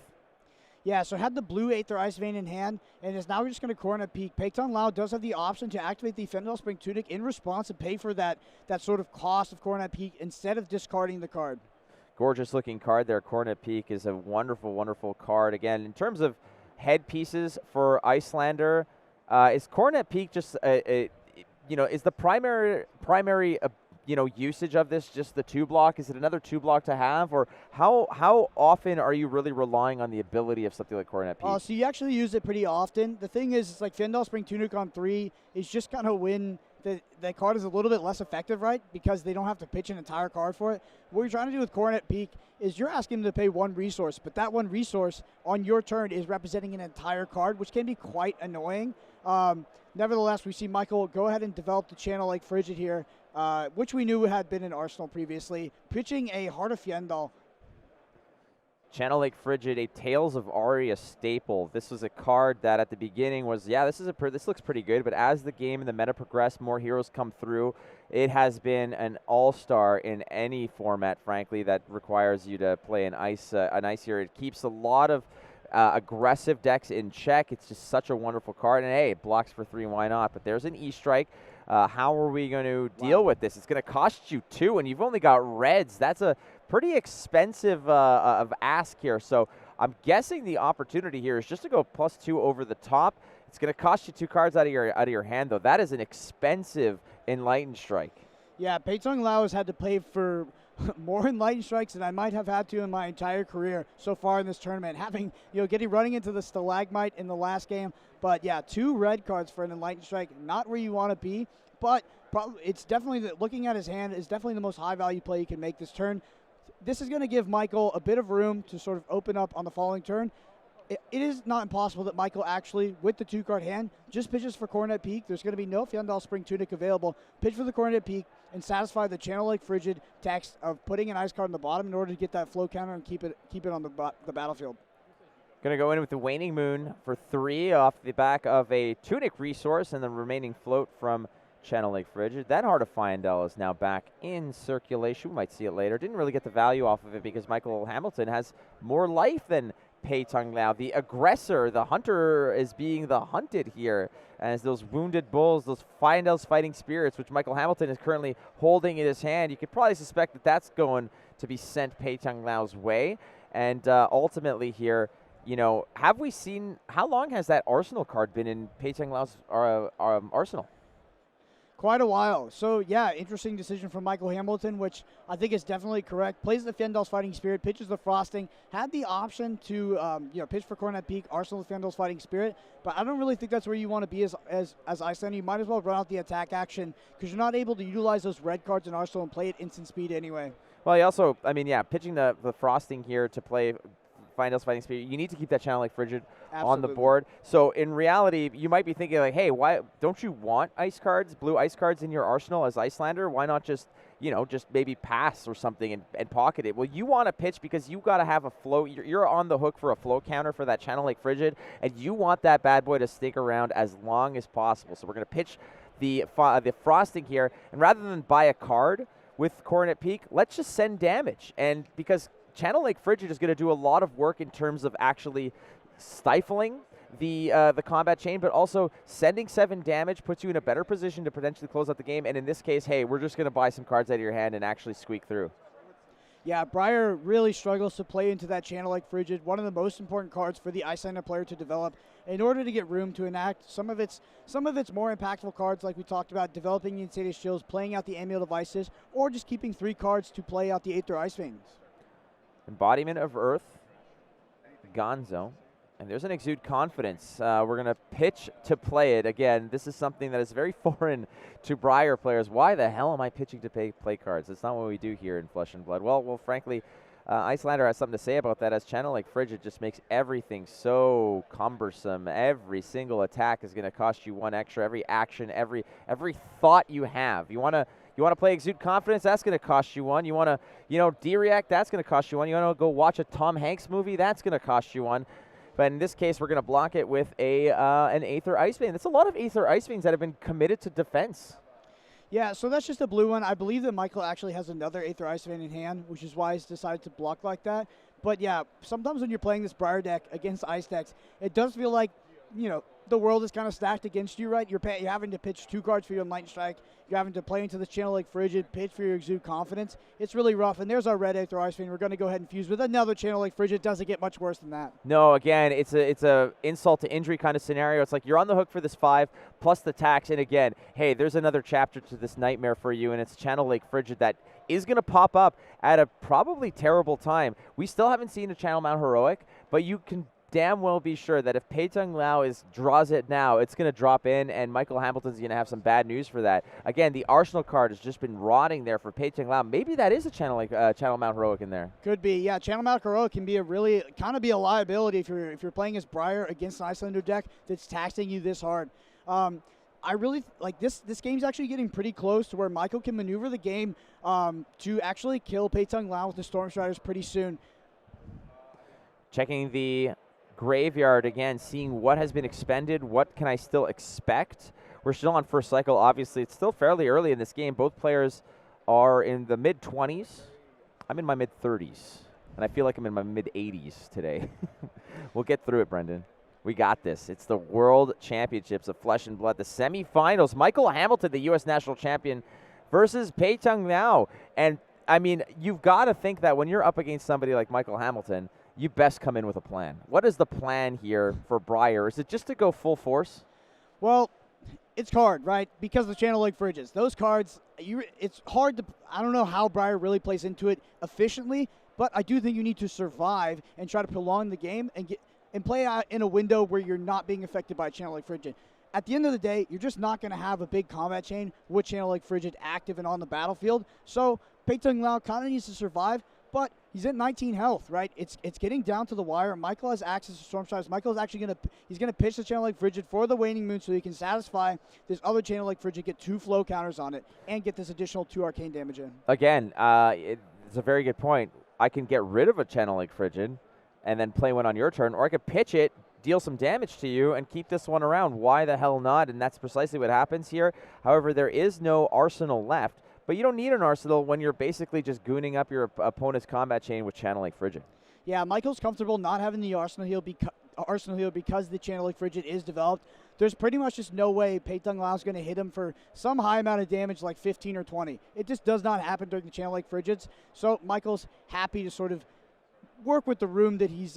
Yeah, so had the blue Aether Ice Vein in hand, and is now just going to Coronet Peak. Pei-Tung Liao does have the option to activate the Fendel Spring Tunic in response and pay for that sort of cost of Coronet Peak instead of discarding the card. Gorgeous looking card there. Coronet Peak is a wonderful, wonderful card. Again, in terms of headpieces for Iyslander, is Coronet Peak just is the primary usage of this just the 2-block? Is it another 2-block to have, or how often are you really relying on the ability of something like Coronet Peak? So you actually use it pretty often. The thing is, it's like Fendel Spring Tunic on 3 is just kind of when the card is a little bit less effective, right? Because they don't have to pitch an entire card for it. What you're trying to do with Coronet Peak is you're asking them to pay 1 resource, but that 1 resource on your turn is representing an entire card, which can be quite annoying. Nevertheless, we see Michael go ahead and develop the Channel Lake Frigid here, which we knew had been in Arsenal previously, pitching a Heart of Fjendal. Channel Lake Frigid, a Tales of Aria staple. This was a card that at the beginning was, this looks pretty good, but as the game and the meta progress, more heroes come through, it has been an all-star in any format, frankly, that requires you to play an ice hero. It keeps a lot of aggressive decks in check. It's just such a wonderful card, and hey, it blocks for 3, why not? But there's an E-Strike. How are we going to deal with this? It's going to cost you 2, and you've only got reds. That's a pretty expensive of ask here. So I'm guessing the opportunity here is just to go +2 over the top. It's going to cost you 2 cards out of your hand, though. That is an expensive Enlightened Strike. Yeah, Pei-Tung Liao has had to pay for more Enlightened Strikes than I might have had to in my entire career so far in this tournament. Having, running into the Stalagmite in the last game. But yeah, 2 red cards for an Enlightened Strike, not where you want to be. But it's definitely, looking at his hand, is definitely the most high-value play you can make this turn. This is going to give Michael a bit of room to sort of open up on the following turn. It is not impossible that Michael actually, with the 2-card hand, just pitches for Coronet Peak. There's going to be no Fjendal Spring Tunic available. Pitch for the Coronet Peak and satisfy the Channel Lake Frigid text of putting an ice card on the bottom in order to get that flow counter and keep it on the battlefield. Going to go in with the Waning Moon for 3 off the back of a Tunic resource and the remaining float from Channel Lake Frigid. That Heart of Fyendel is now back in circulation. We might see it later. Didn't really get the value off of it because Michael Hamilton has more life than Pei-Tung Liao. The aggressor, the hunter, is being the hunted here as those wounded bulls, those Fyendel's Fighting Spirits, which Michael Hamilton is currently holding in his hand. You could probably suspect that that's going to be sent Pei-Tung Liao's way. And ultimately here, have we seen, how long has that Arsenal card been in Pei-Tung Liao's arsenal? Quite a while. So, yeah, interesting decision from Michael Hamilton, which I think is definitely correct. Plays the Fyendel's Fighting Spirit, pitches the Frosting, had the option to pitch for Coronet Peak, Arsenal the Fyendel's Fighting Spirit, but I don't really think that's where you want to be as Iyslander. You might as well run out the attack action because you're not able to utilize those red cards in Arsenal and play at instant speed anyway. Well, he also, pitching the Frosting here to play Fyendel's Fighting Spirit, you need to keep that Channel Lake Frigid on the board. So in reality, you might be thinking like, hey, why don't you want blue ice cards in your arsenal as Iyslander? Why not just maybe pass or something and pocket it? Well, you want to pitch because you got to have a flow. You're on the hook for a flow counter for that Channel Lake Frigid, and you want that bad boy to stick around as long as possible. So we're going to pitch the Frosting here, and rather than buy a card with Coronet Peak, let's just send damage. And because Channel Lake Frigid is going to do a lot of work in terms of actually stifling the combat chain, but also sending 7 damage puts you in a better position to potentially close out the game. And in this case, hey, we're just going to buy some cards out of your hand and actually squeak through. Yeah, Briar really struggles to play into that Channel Lake Frigid, one of the most important cards for the Iyslander player to develop in order to get room to enact some of its more impactful cards like we talked about, developing the Insidious Chills, playing out the Amulet of Isis, or just keeping 3 cards to play out the Aether Ice Veins. Embodiment of Earth, Gonzo. And there's an Exude Confidence. We're going to pitch to play it. Again, this is something that is very foreign to Briar players. Why the hell am I pitching to play cards? It's not what we do here in Flesh and Blood. Well, frankly, Iyslander has something to say about that, as Channel Lake Frigid just makes everything so cumbersome. Every single attack is going to cost you 1 extra. Every action, every thought you have. You want to play Exude Confidence? That's going to cost you 1. You want to, D-React? That's going to cost you 1. You want to go watch a Tom Hanks movie? That's going to cost you 1. But in this case, we're going to block it with an Aether Ice Vein. That's a lot of Aether Ice Veins that have been committed to defense. Yeah, so that's just a blue one. I believe that Michael actually has another Aether Ice Vein in hand, which is why he's decided to block like that. But yeah, sometimes when you're playing this Briar deck against Ice decks, it does feel like, the world is kind of stacked against you, right? You're having to pitch 2 cards for your Lightning Strike. You're having to play into the Channel Lake Frigid, pitch for your Exude Confidence. It's really rough. And there's our red Aether Ice Vein. We're going to go ahead and fuse with another Channel Lake Frigid. Doesn't get much worse than that. No, again, it's a insult to injury kind of scenario. It's like you're on the hook for this 5 plus the tax. And again, hey, there's another chapter to this nightmare for you, and it's Channel Lake Frigid that is going to pop up at a probably terrible time. We still haven't seen a Channel Mount Heroic, but you can damn well be sure that if Pei-Tung Liao draws it now, it's going to drop in, and Michael Hamilton's going to have some bad news for that. Again, the Arsenal card has just been rotting there for Pei-Tung Liao. Maybe that is a Channel Mount Heroic in there. Could be, yeah. Channel Mount Heroic can be a liability if you're playing as Briar against an Iyslander deck that's taxing you this hard. I really like this game's actually getting pretty close to where Michael can maneuver the game to actually kill Pei-Tung Liao with the Storm Striders pretty soon. Checking the graveyard again, seeing what has been expended, what can I still expect. We're still on first cycle, obviously. It's still fairly early in this game. Both players are in the mid-20s. I'm in my mid-30s, and I feel like I'm in my mid-80s today. We'll get through it, Brendan. We got this. It's the World Championships of Flesh and Blood, the semifinals. Michael Hamilton, the U.S. National Champion, versus Pei-Tung Liao. And, I mean, you've got to think that when you're up against somebody like Michael Hamilton, you best come in with a plan. What is the plan here for Briar? Is it just to go full force? Well, it's hard, right? Because of the Channel Lake Fridges. Those cards, it's hard to, I don't know how Briar really plays into it efficiently, but I do think you need to survive and try to prolong the game and play out in a window where you're not being affected by Channel Lake Frigid. At the end of the day, you're just not going to have a big combat chain with Channel Lake Frigid active and on the battlefield. So Pei-Tung Liao kind of needs to survive, but he's at 19 health, right? It's getting down to the wire. Michael has access to Storm Striders. Michael's actually he's gonna pitch the Channel Lake Frigid for the Waning Moon so he can satisfy this other Channel Lake Frigid, get 2 flow counters on it, and get this additional 2 arcane damage in. Again, it's a very good point. I can get rid of a Channel Lake Frigid and then play one on your turn, or I could pitch it, deal some damage to you, and keep this one around. Why the hell not? And that's precisely what happens here. However, there is no arsenal left. But you don't need an arsenal when you're basically just gooning up your opponent's combat chain with Channel Lake Frigid. Yeah, Michael's comfortable not having the arsenal heal because the Channel Lake Frigid is developed. There's pretty much just no way Pei-Tung Liao is going to hit him for some high amount of damage like 15 or 20. It just does not happen during the Channel Lake Frigids. So Michael's happy to sort of work with the room that he's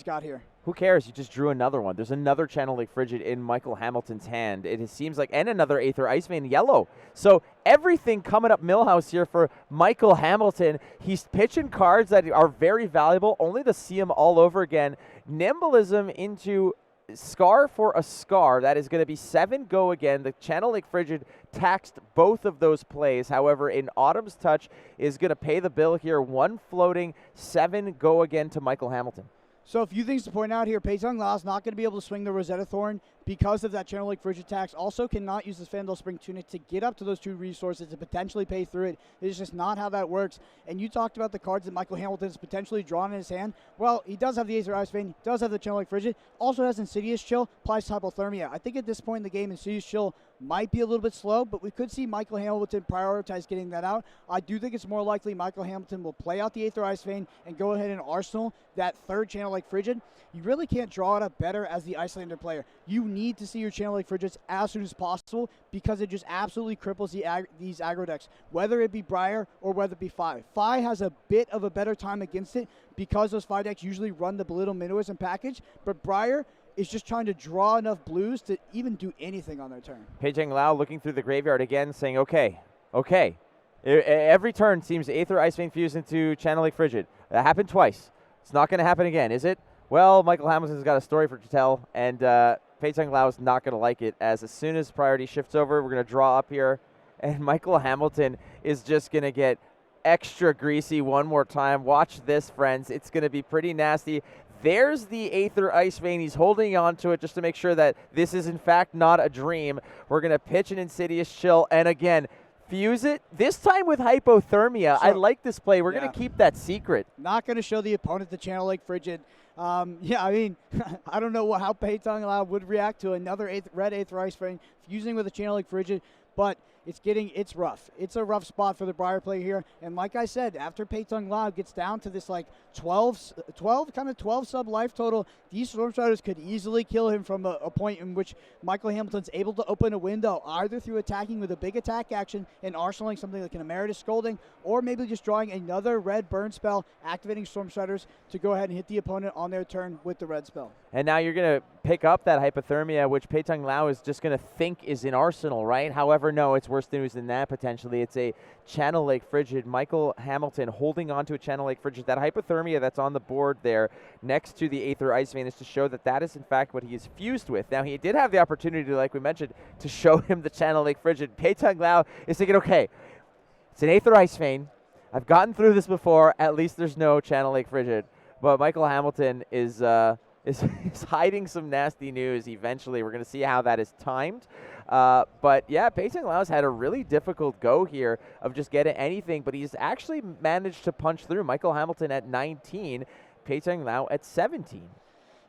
got here. Who cares? You just drew another one. There's another Channel Lake Frigid in Michael Hamilton's hand. It seems like, and another Aether Ice Vein yellow. So everything coming up Millhouse here for Michael Hamilton. He's pitching cards that are very valuable, only to see them all over again. Nimblism into Scar for a Scar. That is going to be 7 go again. The Channel Lake Frigid taxed both of those plays. However, in Autumn's Touch is going to pay the bill here. 1 floating, 7 go again to Michael Hamilton. So a few things to point out here. Pei-Tung Liao is not going to be able to swing the Rosetta Thorn because of that Channel Lake Frigid tax. Also cannot use the Fandel Spring Tunic to get up to those 2 resources to potentially pay through it. It's just not how that works. And you talked about the cards that Michael Hamilton's potentially drawn in his hand. Well, he does have the Aether Ice Vein, does have the Channel Lake Frigid, also has Insidious Chill, applies Hypothermia. I think at this point in the game, Insidious Chill might be a little bit slow, but we could see Michael Hamilton prioritize getting that out. I do think it's more likely Michael Hamilton will play out the Aether Ice Vein and go ahead and arsenal that 3rd Channel Lake Frigid. You really can't draw it up better as the Iyslander player. You need to see your Channel Lake Frigids as soon as possible because it just absolutely cripples these aggro decks, whether it be Briar or whether it be Fi. Fi has a bit of a better time against it because those Fi decks usually run the Belittle Minnoism package, but Briar is just trying to draw enough blues to even do anything on their turn. Pei-Tung Liao looking through the graveyard again, saying, okay, Every turn seems Aether Ice Vein fused into Channel Lake Frigid. That happened twice. It's not going to happen again, is it? Well, Michael Hamilton's got a story to tell, and Pei-Tung Liao is not going to like it, as soon as priority shifts over, we're going to draw up here, and Michael Hamilton is just going to get extra greasy one more time. Watch this, friends. It's going to be pretty nasty. There's the Aether Ice Vein. He's holding on to it just to make sure that this is, in fact, not a dream. We're going to pitch an Insidious Chill, and again, fuse it, this time with hypothermia. I like this play. We're going to keep that secret. Not going to show the opponent the Channel Lake Frigid. Yeah, I mean, I don't know how Pei-Tung Liao would react to another red Aether Ice Vein fusing with a Channel Lake Frigid, but it's rough. It's a rough spot for the Briar player here. And like I said, after Pei-Tung Liao gets down to this like 12 sub life total, these Stormstriders could easily kill him from a point in which Michael Hamilton's able to open a window, either through attacking with a big attack action and arsenaling something like an Emeritus Scolding, or maybe just drawing another red burn spell, activating Stormstriders to go ahead and hit the opponent on their turn with the red spell. And now you're going to pick up that hypothermia, which Pei-Tung Liao is just going to think is in Arsenal, right? However, no, it's worse news than that potentially. It's a Channel Lake Frigid. Michael Hamilton holding on to a Channel Lake Frigid. That hypothermia that's on the board there next to the Aether Ice Vein is to show that that is in fact what he is fused with. Now, he did have the opportunity, like we mentioned, to show him the Channel Lake Frigid. Pei-Tung Liao is thinking, okay, it's an Aether Ice Vein. I've gotten through this before. At least there's no Channel Lake Frigid. But Michael Hamilton is hiding some nasty news eventually. We're going to see how that is timed. But yeah, Pei-Tung Liao's had a really difficult go here of just getting anything, but he's actually managed to punch through. Michael Hamilton at 19, Pei-Tung Liao at 17.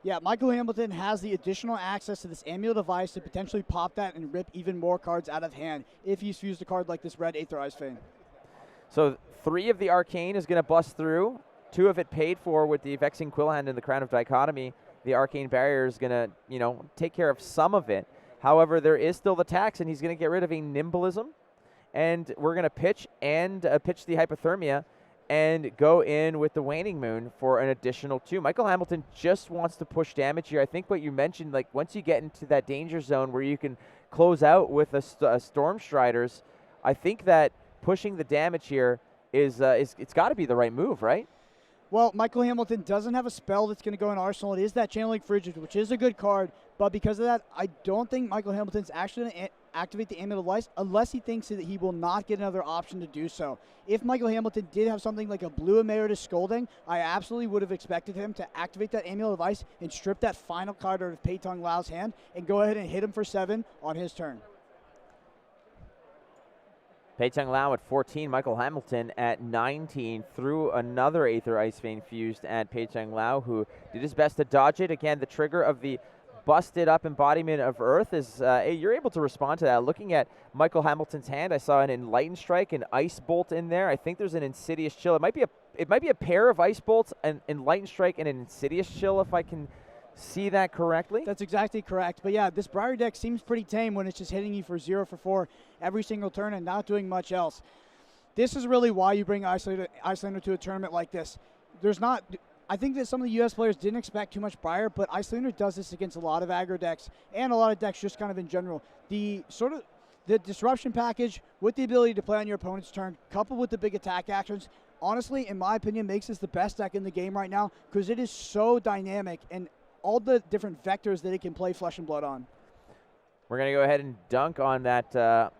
Yeah, Michael Hamilton has the additional access to this Amulet device to potentially pop that and rip even more cards out of hand if he's fused a card like this red Aether Ice Vein. So 3 of the Arcane is going to bust through. 2 of it paid for with the Vexing Quillhand and the Crown of Dichotomy. The Arcane Barrier is going to, take care of some of it. However, there is still the tax, and he's going to get rid of a Nimblism. And we're going to pitch the Hypothermia and go in with the Waning Moon for an additional 2. Michael Hamilton just wants to push damage here. I think what you mentioned, like once you get into that danger zone where you can close out with a Stormstriders, I think that pushing the damage here is it's got to be the right move, right? Well, Michael Hamilton doesn't have a spell that's going to go in Arsenal. It is that Channeling Frigid, which is a good card, but because of that, I don't think Michael Hamilton's actually going to activate the Amulet of Lice unless he thinks that he will not get another option to do so. If Michael Hamilton did have something like a blue Emeritus Scolding, I absolutely would have expected him to activate that Amulet of Ice and strip that final card out of Pei-Tung Liao's hand and go ahead and hit him for 7 on his turn. Pei-Tung Liao at 14, Michael Hamilton at 19 threw another Aether Ice Vein fused at Pei-Tung Liao, who did his best to dodge it. Again, the trigger of the busted up embodiment of Earth is you're able to respond to that. Looking at Michael Hamilton's hand, I saw an Enlightened Strike, an Ice Bolt in there. I think there's an Insidious Chill. It might be a pair of Ice Bolts, an Enlightened Strike, and an Insidious Chill, if I can see that correctly. That's exactly correct. But yeah, this Briar deck seems pretty tame when it's just hitting you for 0 for 4 every single turn and not doing much else. This is really why you bring Iyslander to a tournament like this. I think that some of the U.S. players didn't expect too much Briar, but Iyslander does this against a lot of aggro decks and a lot of decks just kind of in general. The disruption package with the ability to play on your opponent's turn, coupled with the big attack actions, honestly, in my opinion, makes this the best deck in the game right now because it is so dynamic and all the different vectors that it can play Flesh and Blood on. We're going to go ahead and dunk on that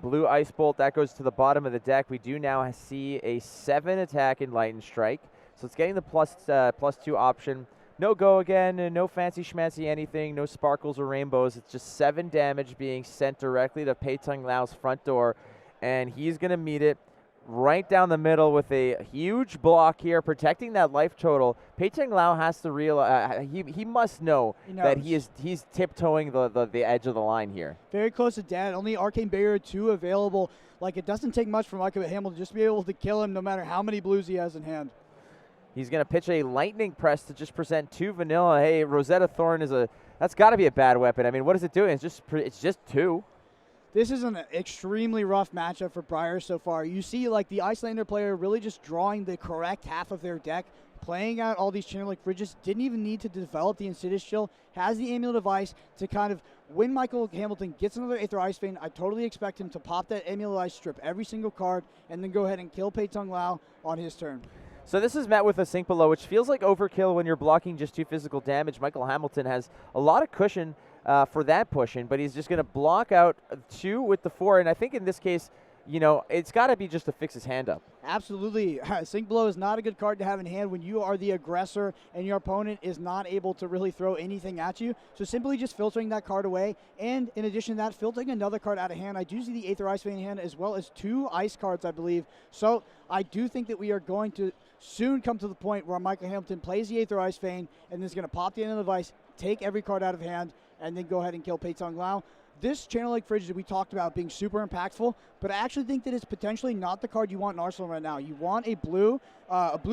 blue Ice Bolt. That goes to the bottom of the deck. We do now see a 7 attack Enlightened Strike. So it's getting the +2 option. No go again, and no fancy schmancy anything, no sparkles or rainbows. It's just 7 damage being sent directly to Pei-Tung Liao's front door, and he's going to meet it right down the middle with a huge block here, protecting that life total. Pei-Tung Liao has to realize, he must know that he's tiptoeing the edge of the line here. Very close to dead. Only Arcane Barrier 2 available. Like, it doesn't take much for Michael Hamilton just to be able to kill him no matter how many blues he has in hand. He's going to pitch a Lightning Press to just present 2 vanilla. Hey, Rosetta Thorn that's got to be a bad weapon. I mean, what is it doing? It's just 2. This is an extremely rough matchup for Briar so far. You see, like, the Iyslander player really just drawing the correct half of their deck, playing out all these Channel Lake Fridges, didn't even need to develop the Insidious Chill, has the Amulet of Ice to kind of when Michael Hamilton gets another Aether Ice Vein, I totally expect him to pop that Amulet Ice, strip every single card, and then go ahead and kill Pei-Tung Liao on his turn. So this is met with a sink below, which feels like overkill when you're blocking just 2 physical damage. Michael Hamilton has a lot of cushion for that pushing, but he's just going to block out 2 with the 4, and I think in this case, you know, it's got to be just to fix his hand up. Absolutely. Sink Below is not a good card to have in hand when you are the aggressor and your opponent is not able to really throw anything at you. So simply just filtering that card away, and in addition to that, filtering another card out of hand. I do see the Aether Ice Vein in hand, as well as 2 ice cards, I believe. So I do think that we are going to soon come to the point where Michael Hamilton plays the Aether Ice Vein and is going to pop the end of the device, take every card out of hand, and then go ahead and kill Pei-Tung Liao. This Channel Lake Frigid we talked about being super impactful, but I actually think that it's potentially not the card you want in Arsenal right now. You want a blue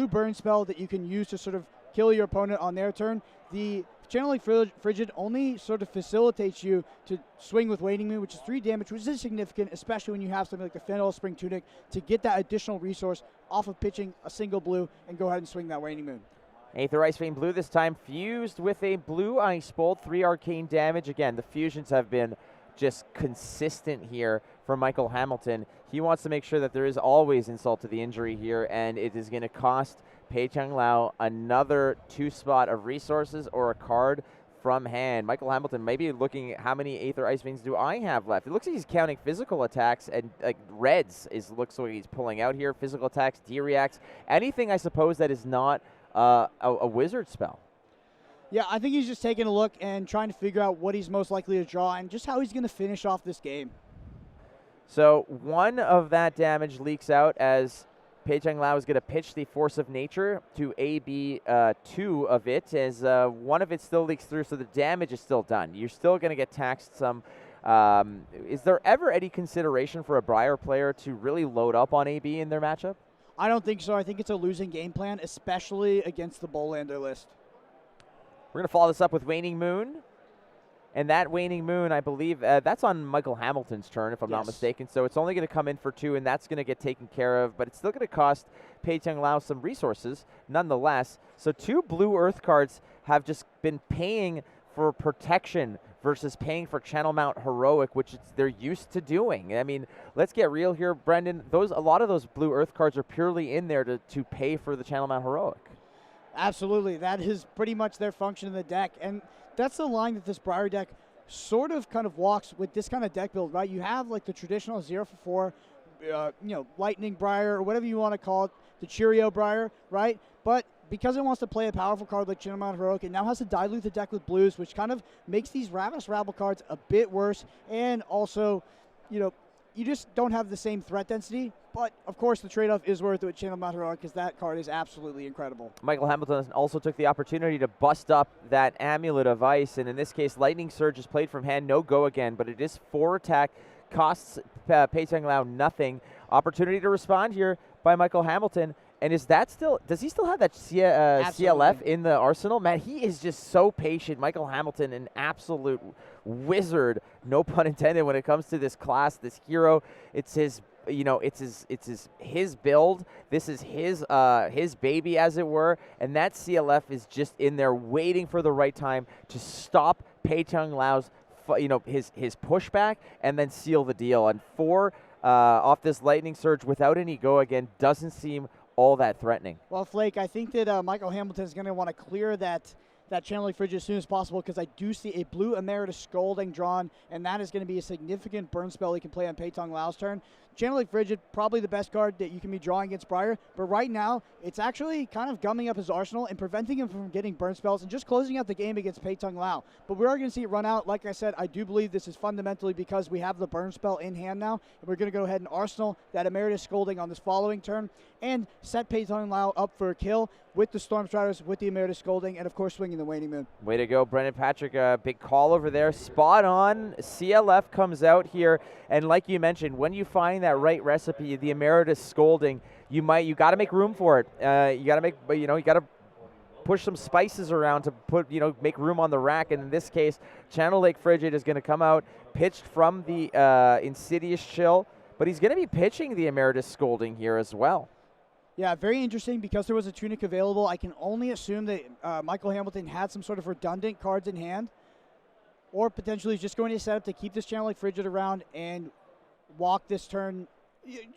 burn spell that you can use to sort of kill your opponent on their turn. The Channel Lake Frigid only sort of facilitates you to swing with Waning Moon, which is 3 damage, which is significant, especially when you have something like the Fennel Spring Tunic to get that additional resource off of pitching a single blue and go ahead and swing that Waning Moon. Aether Ice Vein Blue this time fused with a blue Ice Bolt, 3 arcane damage. Again, the fusions have been just consistent here for Michael Hamilton. He wants to make sure that there is always insult to the injury here, and it is going to cost Pei-Tung Liao another 2 spot of resources or a card from hand. Michael Hamilton maybe looking at how many Aether Ice Veins do I have left. It looks like he's counting physical attacks, and like reds looks like he's pulling out here. Physical attacks, D-reacts, anything I suppose that is not a wizard spell. Yeah, I think he's just taking a look and trying to figure out what he's most likely to draw and just how he's going to finish off this game. So 1 of that damage leaks out as Pei-Tung Liao is going to pitch the Force of Nature to AB 2 of it, as 1 of it still leaks through, so the damage is still done. You're still going to get taxed some. Is there ever any consideration for a Briar player to really load up on AB in their matchup? I don't think so. I think it's a losing game plan, especially against the Bowlander list. We're going to follow this up with Waning Moon. And that Waning Moon, I believe, that's on Michael Hamilton's turn, if I'm not mistaken. So it's only going to come in for 2, and that's going to get taken care of. But it's still going to cost Pei-Tung Liao some resources, nonetheless. So 2 blue Earth cards have just been paying for protection versus paying for Channel Mount Heroic, which they're used to doing. I mean, let's get real here, Brendan. A lot of those blue Earth cards are purely in there to pay for the Channel Mount Heroic. Absolutely. That is pretty much their function in the deck. And that's the line that this Briar deck sort of kind of walks with this kind of deck build, right? You have like the traditional 0 for 4, Lightning Briar, or whatever you want to call it, the Cheerio Briar, right? But because it wants to play a powerful card like Channel Mount Heroic, it now has to dilute the deck with blues, which kind of makes these Ravenous Rabble cards a bit worse. And also, you just don't have the same threat density. But, of course, the trade-off is worth it with Channel Mount Heroic because that card is absolutely incredible. Michael Hamilton also took the opportunity to bust up that Amulet of Ice, and in this case, Lightning Surge is played from hand, no go again, but it is 4 attack, costs Pei-Tung Liao nothing. Opportunity to respond here by Michael Hamilton. And does he still have that CLF in the arsenal? Man, he is just so patient. Michael Hamilton, an absolute wizard, no pun intended, when it comes to this class, this hero. It's his build. This is his baby, as it were. And that CLF is just in there waiting for the right time to stop Pei-Tung Liao's, his pushback and then seal the deal. And 4 off this Lightning Surge without any go again doesn't seem all that threatening. Well, Flake, I think that Michael Hamilton is going to want to clear that Channel Lake Frigid as soon as possible because I do see a blue Emeritus Scolding drawn, and that is going to be a significant burn spell he can play on Pei-Tung Liao's turn. Channel Lake Frigid, probably the best card that you can be drawing against Briar, but right now, it's actually kind of gumming up his arsenal and preventing him from getting burn spells and just closing out the game against Pei-Tung Liao. But we are going to see it run out. Like I said, I do believe this is fundamentally because we have the burn spell in hand now, and we're going to go ahead and arsenal that Emeritus Scolding on this following turn and set Pei-Tung Liao up for a kill with the Storm Striders, with the Emeritus Scolding, and of course swinging the Waning Moon. Way to go, Brendan Patrick. Big call over there. Spot on. CLF comes out here, and like you mentioned, when you find that right recipe, the Emeritus Scolding, you got to make room for it. You got to push some spices around to make room on the rack. And in this case, Channel Lake Frigid is going to come out pitched from the Insidious Chill, but he's going to be pitching the Emeritus Scolding here as well. Yeah, very interesting because there was a Tunic available. I can only assume that Michael Hamilton had some sort of redundant cards in hand. or potentially just going to set up to keep this channel like Frigid around and walk this turn,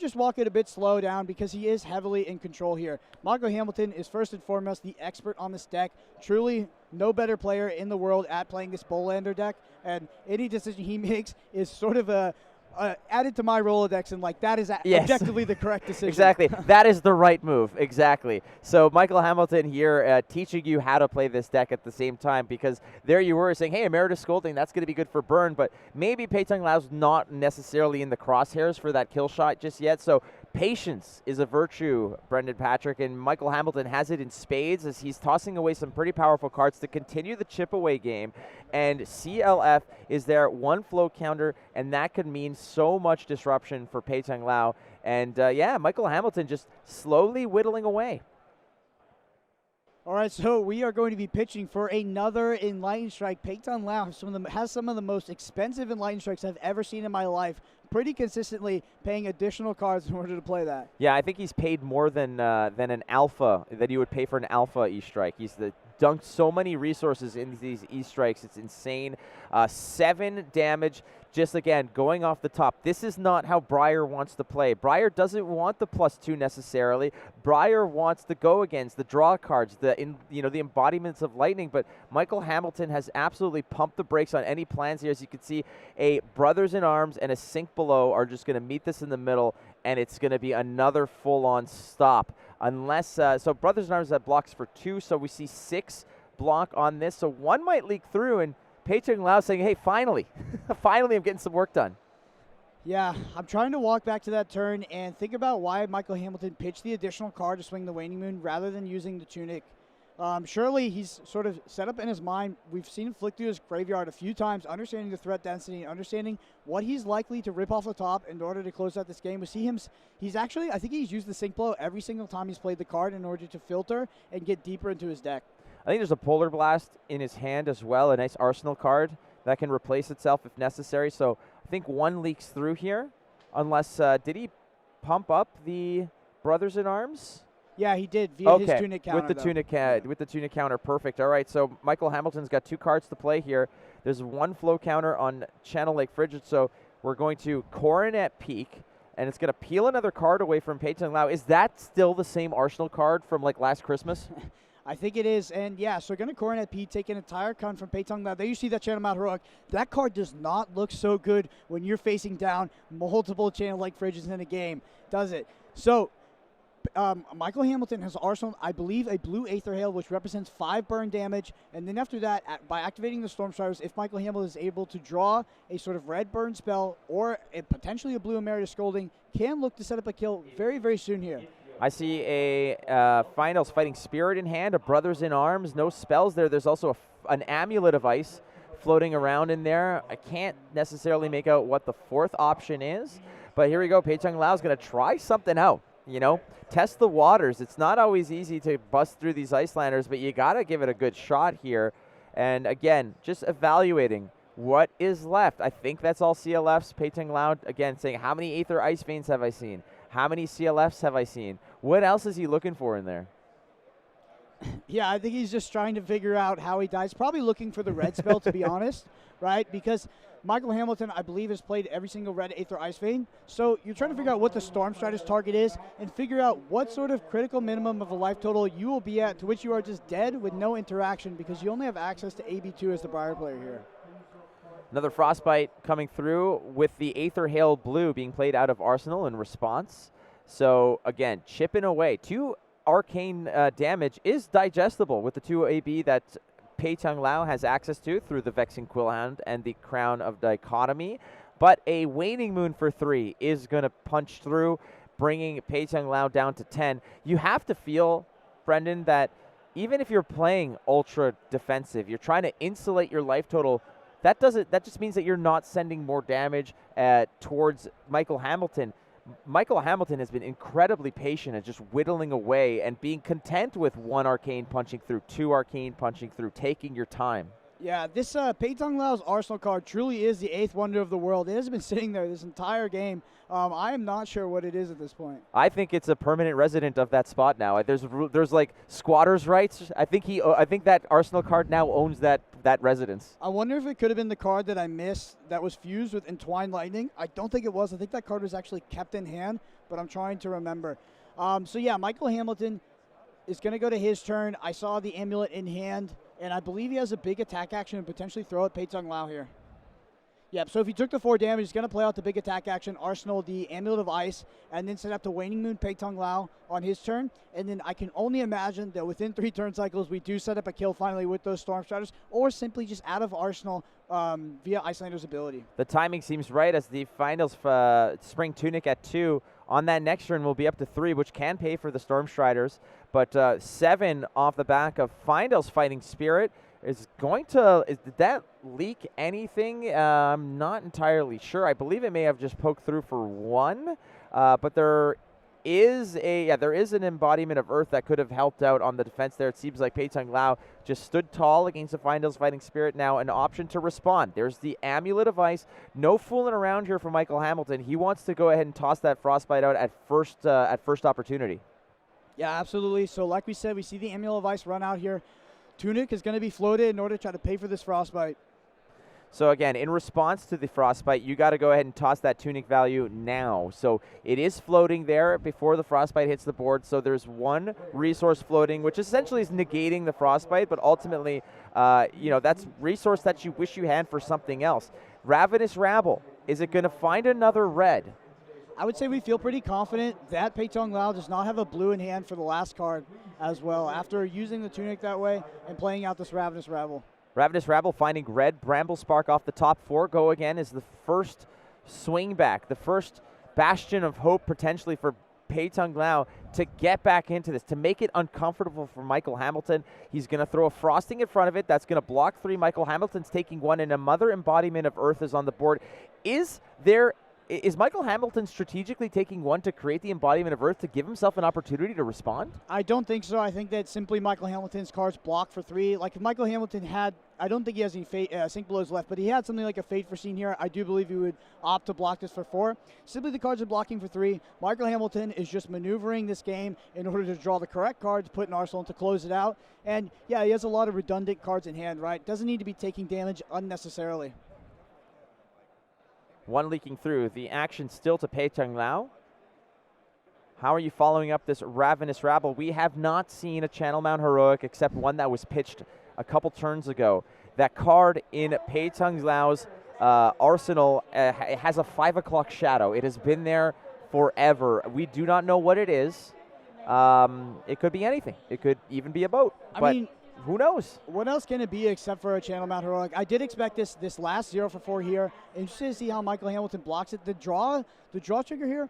just walk it a bit slow down because he is heavily in control here. Michael Hamilton is first and foremost the expert on this deck. Truly no better player in the world at playing this Iyslander deck, and any decision he makes is sort of added to my Rolodex, and like that is Yes. objectively the correct decision. Exactly. That is the right move. Exactly. So Michael Hamilton here teaching you how to play this deck at the same time, because there you were saying, hey, Emeritus Scolding, that's going to be good for burn, but maybe Pei-Tung Liao's not necessarily in the crosshairs for that kill shot just yet. So patience is a virtue, Brendan Patrick, and Michael Hamilton has it in spades as he's tossing away some pretty powerful cards to continue the chip away game. And CLF is there, one flow counter, and that could mean so much disruption for Pei-Tung Liao. And yeah, Michael Hamilton just slowly whittling away. All right, so we are going to be pitching for another Enlightened Strike. Pei-Tung Liao has some of the most expensive Enlightened Strikes I've ever seen in my life, pretty consistently paying additional cards in order to play that. Yeah, I think he's paid more than an alpha, that you would pay for an alpha E-Strike. He's dunked so many resources in these E-Strikes. It's insane. 7 damage, just again, going off the top. This is not how Briar wants to play. Briar doesn't want the +2 necessarily. Briar wants the go-agains, the draw cards, the embodiments of lightning, but Michael Hamilton has absolutely pumped the brakes on any plans here. As you can see, a Brothers in Arms and a Sink Below are just going to meet this in the middle, and it's going to be another full-on stop. Unless, so Brothers in Arms that blocks for 2, so we see 6 block on this. So 1 might leak through, and Pei-Tung Liao saying, hey, finally, finally I'm getting some work done. Yeah, I'm trying to walk back to that turn and think about why Michael Hamilton pitched the additional card to swing the Waning Moon rather than using the Tunic. Surely he's sort of set up in his mind. We've seen him flick through his graveyard a few times, understanding the threat density and understanding what he's likely to rip off the top in order to close out this game. We see him, I think he's used the Sink Blow every single time he's played the card in order to filter and get deeper into his deck. I think there's a Polar Blast in his hand as well, a nice Arsenal card that can replace itself if necessary. So I think 1 leaks through here, unless, did he pump up the Brothers in Arms? Yeah, he did via his Tunic counter. With the Tunic counter, perfect. All right, so Michael Hamilton's got 2 cards to play here. There's 1 flow counter on Channel Lake Frigid, so we're going to Coronet Peak, and it's going to peel another card away from Pei-Tung Liao. Is that still the same Arsenal card from like last Christmas? I think it is, and yeah, so going to Coronet P, take an entire con from Pei-Tung Liao. There you see that Channel Mount Heroic. That card does not look so good when you're facing down multiple Channel Lake Fridges in a game, does it? So Michael Hamilton has Arsenal, I believe, a blue Aether Hail, which represents 5 burn damage. And then after that, by activating the Storm Showers, if Michael Hamilton is able to draw a sort of red burn spell or potentially a blue Emeritus Scolding, can look to set up a kill very, very soon here. I see a Finals Fighting Spirit in hand, a Brothers in Arms, no spells there. There's also an Amulet of Ice floating around in there. I can't necessarily make out what the 4th option is, but here we go. Pei-Tung Liao is going to try something out, test the waters. It's not always easy to bust through these Icelanders, but you got to give it a good shot here. And again, just evaluating what is left. I think that's all CLFs. Pei-Tung Liao, again, saying, how many Aether Ice Veins have I seen? How many CLFs have I seen? What else is he looking for in there? Yeah, I think he's just trying to figure out how he dies. Probably looking for the red spell, to be honest, right? Because Michael Hamilton, I believe, has played every single red Aether Ice Vein. So you're trying to figure out what the Storm Strider's target is and figure out what sort of critical minimum of a life total you will be at to which you are just dead with no interaction because you only have access to AB2 as the Briar player here. Another Frostbite coming through with the Aether Hail Blue being played out of Arsenal in response. So again, chipping away. 2 arcane damage is digestible with the 2 AB that Pei-Tung Liao has access to through the Vexing Quillhound and the Crown of Dichotomy. But a Waning Moon for 3 is going to punch through, bringing Pei-Tung Liao down to 10. You have to feel, Brendan, that even if you're playing ultra defensive, you're trying to insulate your life total. That just means that you're not sending more damage towards Michael Hamilton. Michael Hamilton has been incredibly patient at just whittling away and being content with 1 arcane punching through, 2 arcane punching through, taking your time. Yeah, this Pei-Tung Liao's Arsenal card truly is the 8th wonder of the world. It has been sitting there this entire game. I am not sure what it is at this point. I think it's a permanent resident of that spot now. There's like squatters' rights. I think that Arsenal card now owns that that residence. I wonder if it could have been the card that I missed that was fused with Entwined Lightning. I don't think it was. I think that card was actually kept in hand, but I'm trying to remember. So yeah, Michael Hamilton is going to go to his turn. I saw the amulet in hand, and I believe he has a big attack action and potentially throw at Pei-Tung Liao here. Yep, so if he took the 4 damage, he's going to play out the big attack action, Arsenal the Amulet of Ice, and then set up the Waning Moon Pei-Tung Liao on his turn. And then I can only imagine that within 3 turn cycles, we do set up a kill finally with those Storm Striders, or simply just out of Arsenal via Iyslander's ability. The timing seems right as the finals Spring Tunic at 2. On that next turn will be up to 3, which can pay for the Storm Striders. But 7 off the back of Findel's Fighting Spirit is going to, did that leak anything? I'm not entirely sure. I believe it may have just poked through for 1, but there is an embodiment of Earth that could have helped out on the defense there. It seems like Pei-Tung Liao just stood tall against the Findel's Fighting Spirit. Now an option to respond. There's the Amulet of Ice. No fooling around here for Michael Hamilton. He wants to go ahead and toss that Frostbite out at first opportunity. Yeah, absolutely. So like we said, we see the Amulet of Ice run out here. Tunic is going to be floated in order to try to pay for this Frostbite. So again, in response to the Frostbite, you got to go ahead and toss that Tunic value now. So it is floating there before the Frostbite hits the board. So there's 1 resource floating, which essentially is negating the Frostbite, but ultimately, that's resource that you wish you had for something else. Ravenous Rabble, is it going to find another red? I would say we feel pretty confident that Pei-Tung Liao does not have a blue in hand for the last card as well, after using the Tunic that way and playing out this Ravenous Rabble. Ravenous Rabble finding red. Bramble Spark off the top 4. Go again is the first swing back, the first bastion of hope potentially for Pei-Tung Liao to get back into this, to make it uncomfortable for Michael Hamilton. He's going to throw a frosting in front of it. That's going to block 3. Michael Hamilton's taking 1, and a Mother Embodiment of Earth is on the board. Is Michael Hamilton strategically taking 1 to create the Embodiment of Earth to give himself an opportunity to respond? I don't think so. I think that simply Michael Hamilton's cards block for 3. Like if Michael Hamilton had, I don't think he has any Sink Blows left, but he had something like a Fate Foreseen here. I do believe he would opt to block this for 4. Simply the cards are blocking for 3. Michael Hamilton is just maneuvering this game in order to draw the correct cards, put in Arsenal to close it out. And yeah, he has a lot of redundant cards in hand, right? Doesn't need to be taking damage unnecessarily. 1 leaking through. The action still to Pei-Tung Liao. How are you following up this Ravenous Rabble? We have not seen a Channel Mount Heroic except one that was pitched a couple turns ago. That card in Pei-Tung Liao's arsenal it has a 5 o'clock shadow. It has been there forever. We do not know what it is. It could be anything. It could even be a boat. I mean, who knows? What else can it be except for a Channel Mount Heroic? I did expect this last 0 for 4 here. Interested to see how Michael Hamilton blocks it. The draw trigger here,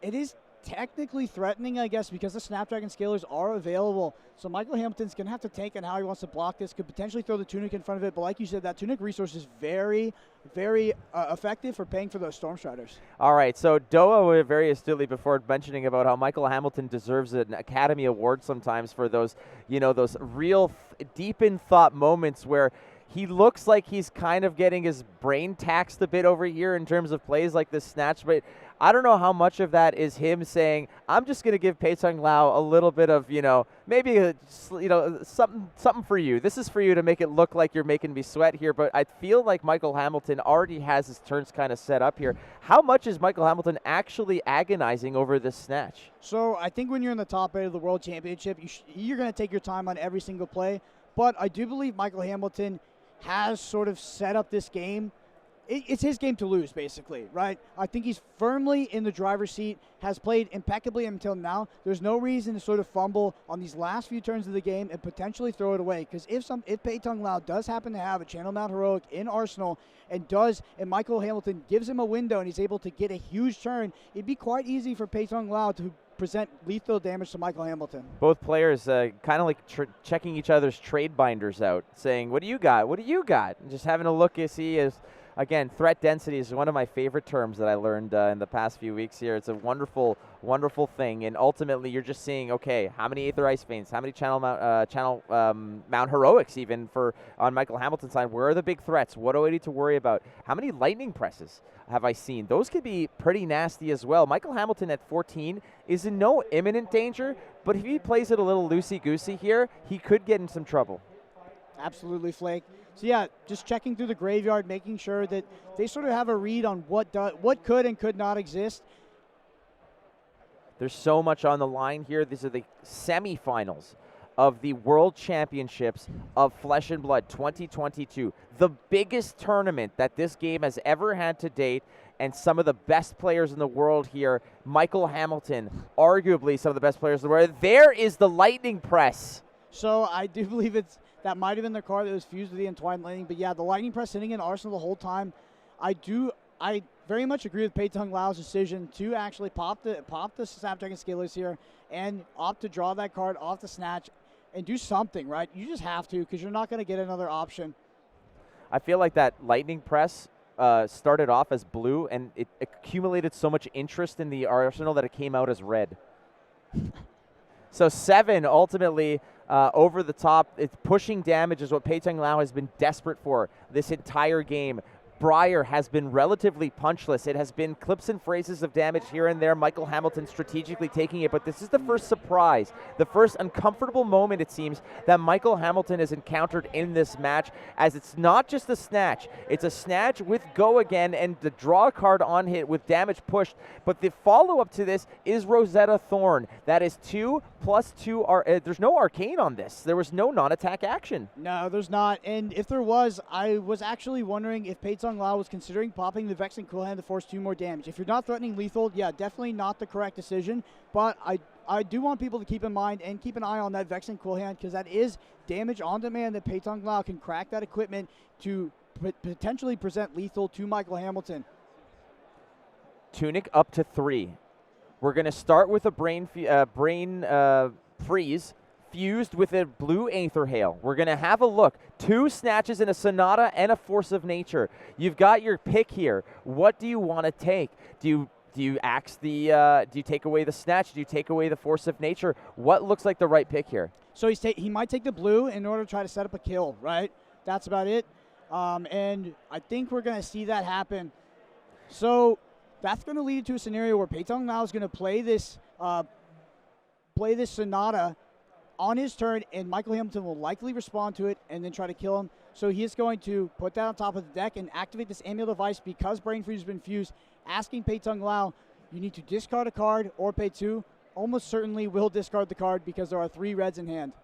it is technically threatening, I guess, because the Snapdragon Scalers are available. So Michael Hamilton's going to have to tank on how he wants to block this. Could potentially throw the Tunic in front of it, but like you said, that Tunic resource is very, very effective for paying for those Storm Striders. All right, so Doa very astutely before mentioning about how Michael Hamilton deserves an Academy Award sometimes for those, those real deep in thought moments where he looks like he's kind of getting his brain taxed a bit over here in terms of plays like this snatch, but I don't know how much of that is him saying, I'm just going to give Pei-Tung Liao a little bit of, maybe, something for you. This is for you to make it look like you're making me sweat here, but I feel like Michael Hamilton already has his turns kind of set up here. How much is Michael Hamilton actually agonizing over this snatch? So I think when you're in the top 8 of the World Championship, you're going to take your time on every single play, but I do believe Michael Hamilton has sort of set up this game. It's his game to lose, basically, right? I think he's firmly in the driver's seat, has played impeccably until now. There's no reason to sort of fumble on these last few turns of the game and potentially throw it away. Because if Pei-Tung Liao does happen to have a Channel Mount Heroic in Arsenal and Michael Hamilton gives him a window and he's able to get a huge turn, it'd be quite easy for Pei-Tung Liao to present lethal damage to Michael Hamilton. Both players kind of like checking each other's trade binders out, saying, what do you got? What do you got? And just having a look to see as again, threat density is one of my favorite terms that I learned in the past few weeks here. It's a wonderful, wonderful thing. And ultimately, you're just seeing, okay, how many Aether Ice Veins, how many Channel Mount Heroics even on Michael Hamilton's side? Where are the big threats? What do I need to worry about? How many Lightning Presses have I seen? Those could be pretty nasty as well. Michael Hamilton at 14 is in no imminent danger, but if he plays it a little loosey-goosey here, he could get in some trouble. Absolutely, Flake. So yeah, just checking through the graveyard, making sure that they sort of have a read on what could and could not exist. There's so much on the line here. These are the semifinals of the World Championships of Flesh and Blood 2022. The biggest tournament that this game has ever had to date, and some of the best players in the world here. Michael Hamilton, arguably some of the best players in the world. There is the lightning press. So I do believe that might have been the card that was fused with the Entwined Lightning. But yeah, the Lightning Press sitting in Arsenal the whole time. I very much agree with Pei-Tung Liao's decision to actually pop the Snapdragon Scalers here and opt to draw that card off the Snatch and do something, right? You just have to, because you're not going to get another option. I feel like that lightning press started off as blue, and it accumulated so much interest in the arsenal that it came out as red. So 7 ultimately over the top. It's pushing damage is what Pei-Tung Liao has been desperate for this entire game. Briar has been relatively punchless. It has been clips and phrases of damage here and there. Michael Hamilton strategically taking it, but this is the first surprise, the first uncomfortable moment, it seems, that Michael Hamilton has encountered in this match, as it's not just a snatch. It's a snatch with go again and the draw card on hit with damage pushed, but the follow-up to this is Rosetta Thorn. That is 2 + 2. There's no arcane on this. There was no non-attack action. No, there's not. And if there was, I was actually wondering if Pei-Tung Liao was considering popping the Vexing Cool Hand to force 2 more damage. If you're not threatening lethal, yeah, definitely not the correct decision. But I do want people to keep in mind and keep an eye on that Vexing Cool Hand, because that is damage on demand that Pei-Tung Liao can crack that equipment to potentially present lethal to Michael Hamilton. Tunic up to 3. We're going to start with a brain freeze fused with a blue Aether Hail. We're going to have a look. 2 snatches in a Sonata and a Force of Nature. You've got your pick here. What do you want to take? Do you axe the? Do you take away the snatch? Do you take away the Force of Nature? What looks like the right pick here? So he might take the blue in order to try to set up a kill, right? That's about it. And I think we're going to see that happen. So that's going to lead to a scenario where Pei-Tung Liao is going to play this Sonata on his turn, and Michael Hamilton will likely respond to it and then try to kill him. So he is going to put that on top of the deck and activate this Amulet Device because Brain Freeze has been fused, asking Pei-Tung Liao, you need to discard a card or pay 2. Almost certainly will discard the card because there are 3 reds in hand.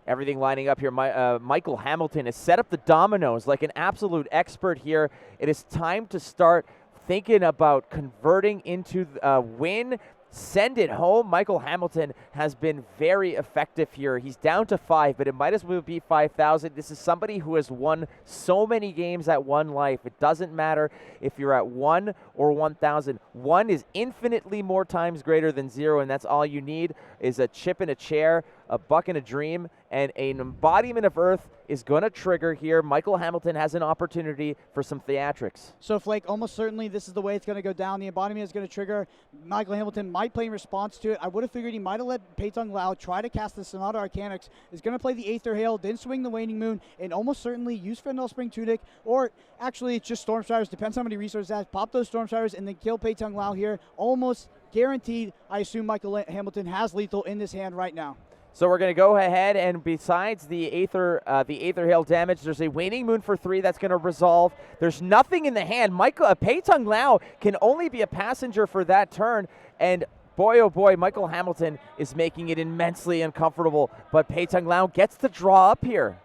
Everything lining up here. Michael Hamilton has set up the dominoes like an absolute expert here. It is time to start thinking about converting into a win. Send it home. Michael Hamilton has been very effective here. He's down to 5, but it might as well be 5,000. This is somebody who has won so many games at 1 life. It doesn't matter if you're at 1 or 1,000. 1 is infinitely more times greater than 0, and that's all you need is a chip in a chair, a buck in a dream, and an embodiment of Earth is going to trigger here. Michael Hamilton has an opportunity for some theatrics. So, Flake, almost certainly this is the way it's going to go down. The embodiment is going to trigger. Michael Hamilton might play in response to it. I would have figured he might have let Pei-Tung Liao try to cast the Sonata Arcanix. Is going to play the Aether Hail, then swing the Waning Moon, and almost certainly use Fendel Spring Tunic, or actually it's just Storm Showers. Depends how many resources it has. Pop those Storm Showers and then kill Pei-Tung Liao here. Almost guaranteed, I assume Michael Hamilton has lethal in this hand right now. So we're going to go ahead, and besides the Aether Hail damage, there's a Waning Moon for 3 that's going to resolve. There's nothing in the hand. Pei-Tung Liao can only be a passenger for that turn, and boy, oh boy, Michael Hamilton is making it immensely uncomfortable, but Pei-Tung Liao gets the draw up here.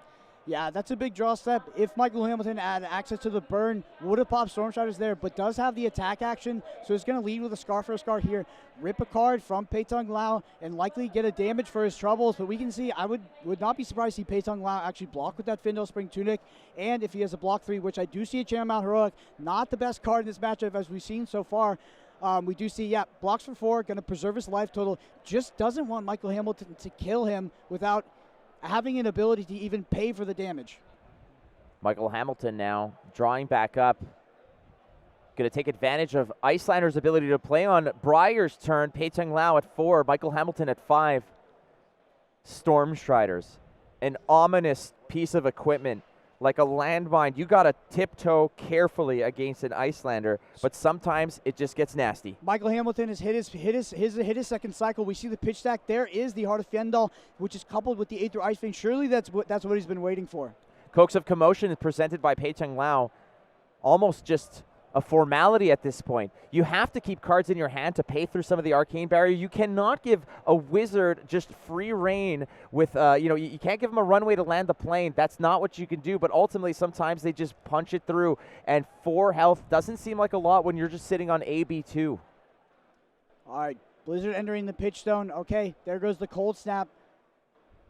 Yeah, that's a big draw step. If Michael Hamilton had access to the burn, would have popped Storm Shadows there, but does have the attack action, so he's going to lead with a Scar for a Scar here. Rip a card from Pei-Tung Liao and likely get a damage for his troubles, but we can see, I would not be surprised to see Pei-Tung Liao actually block with that Findel Spring Tunic, and if he has a block 3, which I do see a Channel Mount Heroic, not the best card in this matchup as we've seen so far. We do see, blocks for 4, going to preserve his life total, just doesn't want Michael Hamilton to kill him without having an ability to even pay for the damage. Michael Hamilton now drawing back up. Going to take advantage of Iyslander ability to play on Briar's turn. Pei-Tung Liao at 4, Michael Hamilton at 5. Stormstriders, an ominous piece of equipment. Like a landmine, you got to tiptoe carefully against an Iyslander, but sometimes it just gets nasty. Michael Hamilton has hit his second cycle. We see the pitch stack. There is the Heart of Fendel, which is coupled with the Aether Ice Vein. Surely that's what he's been waiting for. Cloaks of Commotion is presented by Pei-Tung Liao. Almost just a formality at this point. You have to keep cards in your hand to pay through some of the arcane barrier. You cannot give a wizard just free reign with, you can't give him a runway to land the plane. That's not what you can do, but ultimately sometimes they just punch it through, and 4 health doesn't seem like a lot when you're just sitting on AB2. All right, Blizzard entering the pitch zone. Okay, there goes the cold snap.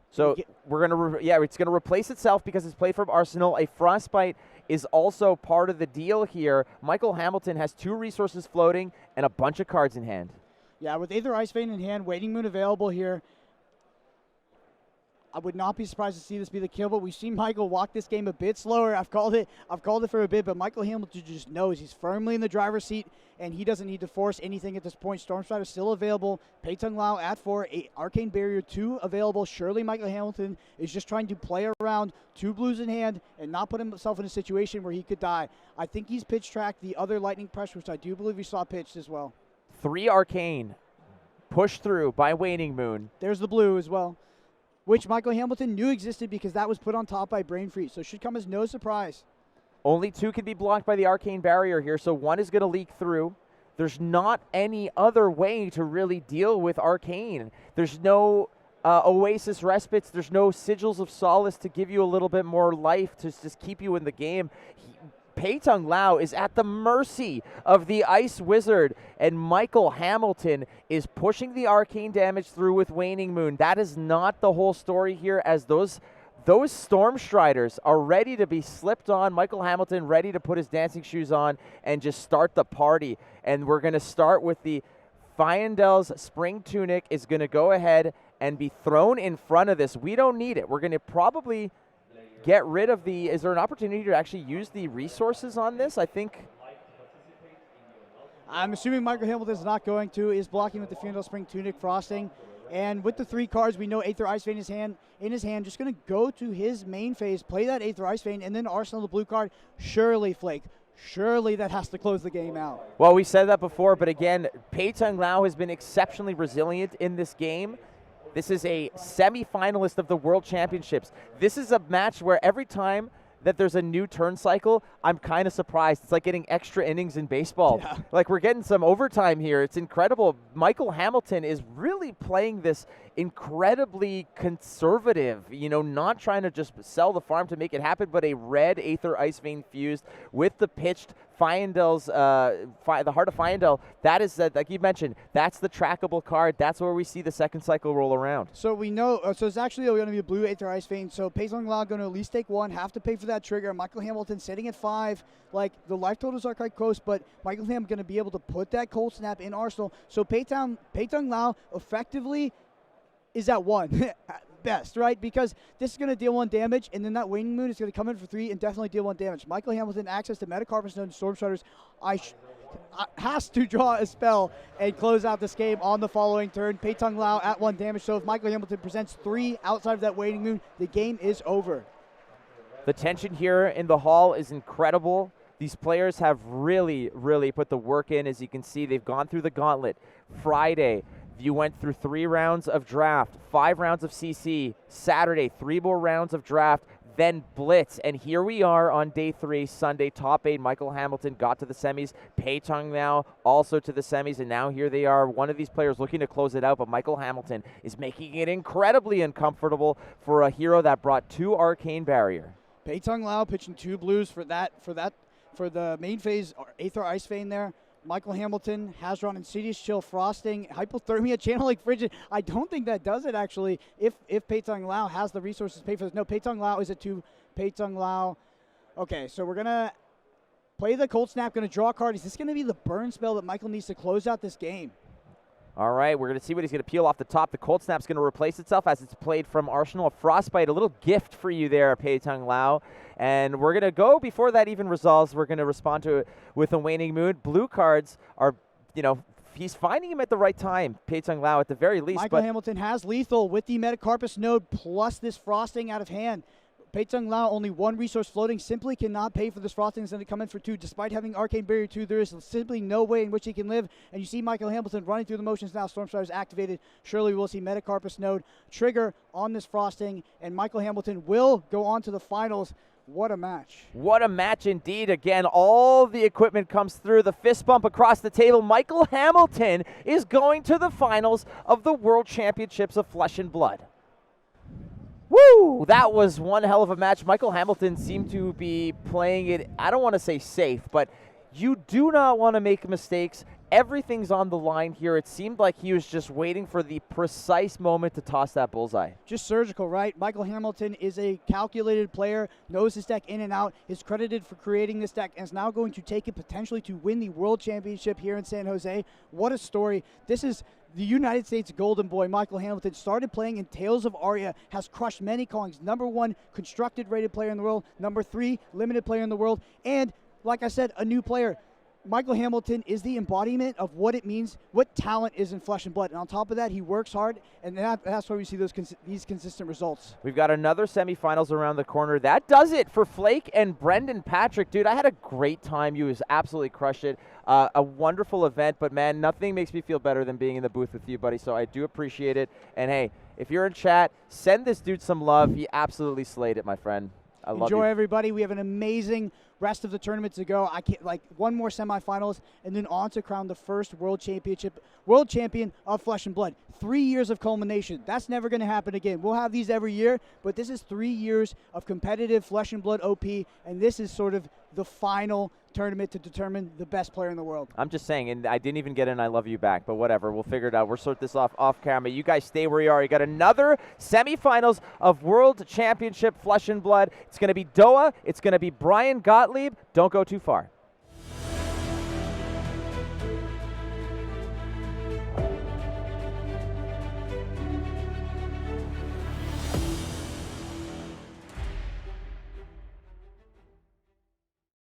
So we're going to, it's going to replace itself because it's played from Arsenal. A Frostbite is also part of the deal here. Michael Hamilton has 2 resources floating and a bunch of cards in hand. Yeah, with Aether Ice Vein in hand, Waning Moon available here. I would not be surprised to see this be the kill, but we've seen Michael walk this game a bit slower. I've called it for a bit, but Michael Hamilton just knows he's firmly in the driver's seat, and he doesn't need to force anything at this point. Stormstrider is still available. Pei-Tung Liao at 4, Arcane Barrier 2 available. Surely Michael Hamilton is just trying to play around, 2 blues in hand, and not put himself in a situation where he could die. I think he's pitch tracked the other Lightning Pressure, which I do believe we saw pitched as well. 3 Arcane pushed through by Waning Moon. There's the blue as well, which Michael Hamilton knew existed because that was put on top by Brain Freeze, so it should come as no surprise. Only 2 can be blocked by the Arcane Barrier here, so 1 is going to leak through. There's not any other way to really deal with Arcane. There's no Oasis Respites. There's no Sigils of Solace to give you a little bit more life to just keep you in the game. Pei-Tung Liao is at the mercy of the Ice Wizard, and Michael Hamilton is pushing the arcane damage through with Waning Moon. That is not the whole story here, as those Stormstriders are ready to be slipped on. Michael Hamilton ready to put his dancing shoes on and just start the party. And we're going to start with the Fyendel's Spring Tunic is going to go ahead and be thrown in front of this. We don't need it. We're going to probably get rid of the, is there an opportunity to actually use the resources on this? I think. I'm assuming Michael Hamilton is not going to, is blocking with the Fyendel's Spring Tunic Frosting. And with the 3 cards, we know Aether Ice Vein in his hand, just going to go to his main phase, play that Aether Ice Vein, and then Arsenal the blue card. Surely, Flake, surely that has to close the game out. Well, we said that before, but again, Pei-Tung Liao has been exceptionally resilient in this game. This is a semi-finalist of the World Championships. This is a match where every time that there's a new turn cycle, I'm kind of surprised. It's like getting extra innings in baseball. Yeah. Like we're getting some overtime here. It's incredible. Michael Hamilton is really playing this incredibly conservative, not trying to just sell the farm to make it happen, but a red Aether Ice Vein fused with the pitched Fyendel's, the Heart of Fyendel. That is, like you mentioned, that's the trackable card. That's where we see the second cycle roll around. So we know, so it's actually going to be a blue Aether Ice Vein. So Pei-Tung Liao going to at least take 1, have to pay for that trigger. Michael Hamilton sitting at 5. Like, the life totals are quite close, but Michael Hamilton going to be able to put that cold snap in Arsenal. So Pei-Tung Liao effectively is at 1 at best, right? Because this is going to deal 1 damage, and then that Waning Moon is going to come in for 3 and definitely deal 1 damage. Michael Hamilton, access to Metacarpus Node and Stormstriders, has to draw a spell and close out this game on the following turn. Pei-Tung Liao at 1 damage, so if Michael Hamilton presents 3 outside of that Waning Moon, the game is over. The tension here in the hall is incredible. These players have really, really put the work in. As you can see, they've gone through the gauntlet. Friday, you went through 3 rounds of draft, 5 rounds of CC. Saturday, 3 more rounds of draft, then Blitz. And here we are on day 3, Sunday, top 8. Michael Hamilton got to the semis. Pei-Tung now also to the semis. And now here they are, one of these players looking to close it out. But Michael Hamilton is making it incredibly uncomfortable for a hero that brought 2 Arcane Barrier. Pei-Tung Liao pitching 2 blues for the main phase Aether Ice Vein there. Michael Hamilton has drawn Insidious Chill, Frosting, Hypothermia, Channeling Frigid. I don't think that does it, actually, if Pei-Tung Liao has the resources to pay for this. No, Pei-Tung Liao is at 2. Pei-Tung Liao. Okay, so we're going to play the Cold Snap, going to draw a card. Is this going to be the burn spell that Michael needs to close out this game? All right, we're going to see what he's going to peel off the top. The Cold Snap's going to replace itself as it's played from Arsenal. A Frostbite, a little gift for you there, Pei-Tung Liao. And we're going to go, before that even resolves, we're going to respond to it with a Waning Moon. Blue cards are, he's finding him at the right time, Pei-Tung Liao at the very least. Michael Hamilton has lethal with the Metacarpus Node plus this Frosting out of hand. Pei-Tung Liao, only one resource floating, simply cannot pay for this frosting. It's going to come in for 2. Despite having Arcane Barrier 2, there is simply no way in which he can live. And you see Michael Hamilton running through the motions now. Stormstrider is activated. Surely we'll see Metacarpus Node trigger on this frosting, and Michael Hamilton will go on to the finals. What a match. What a match indeed. Again, all the equipment comes through. The fist bump across the table. Michael Hamilton is going to the finals of the World Championships of Flesh and Blood. Woo! That was one hell of a match. Michael Hamilton seemed to be playing it, I don't want to say safe, but you do not want to make mistakes. Everything's on the line here. It seemed like he was just waiting for the precise moment to toss that bullseye. Just surgical, right? Michael Hamilton is a calculated player, knows his deck in and out, is credited for creating this deck, and is now going to take it potentially to win the World Championship here in San Jose. What a story. This is the United States golden boy, Michael Hamilton, started playing in Tales of Aria, has crushed many callings. #1 constructed rated player in the world, #3 limited player in the world, and like I said, a new player. Michael Hamilton is the embodiment of what it means, what talent is in Flesh and Blood. And on top of that, he works hard, and that's why we see these consistent results. We've got another semifinals around the corner. That does it for Flake and Brendan Patrick. Dude, I had a great time. You was absolutely crushed it. A wonderful event, but man, nothing makes me feel better than being in the booth with you, buddy. So I do appreciate it. And hey, if you're in chat, send this dude some love. He absolutely slayed it, my friend. I love you. Enjoy, everybody. We have an amazing rest of the tournament to go. I can't one more semifinals, and then on to crown the first world champion of Flesh and Blood. 3 years of culmination. That's never going to happen again. We'll have these every year, but this is 3 years of competitive Flesh and Blood OP, and this is sort of the final tournament to determine the best player in the world. I'm just saying, and I didn't even get an I love you back, but whatever. We'll figure it out. We'll sort this off camera. You guys stay where you are. You got another semifinals of World Championship Flesh and Blood. It's going to be Doa. It's going to be Brian Gottlieb. Don't go too far.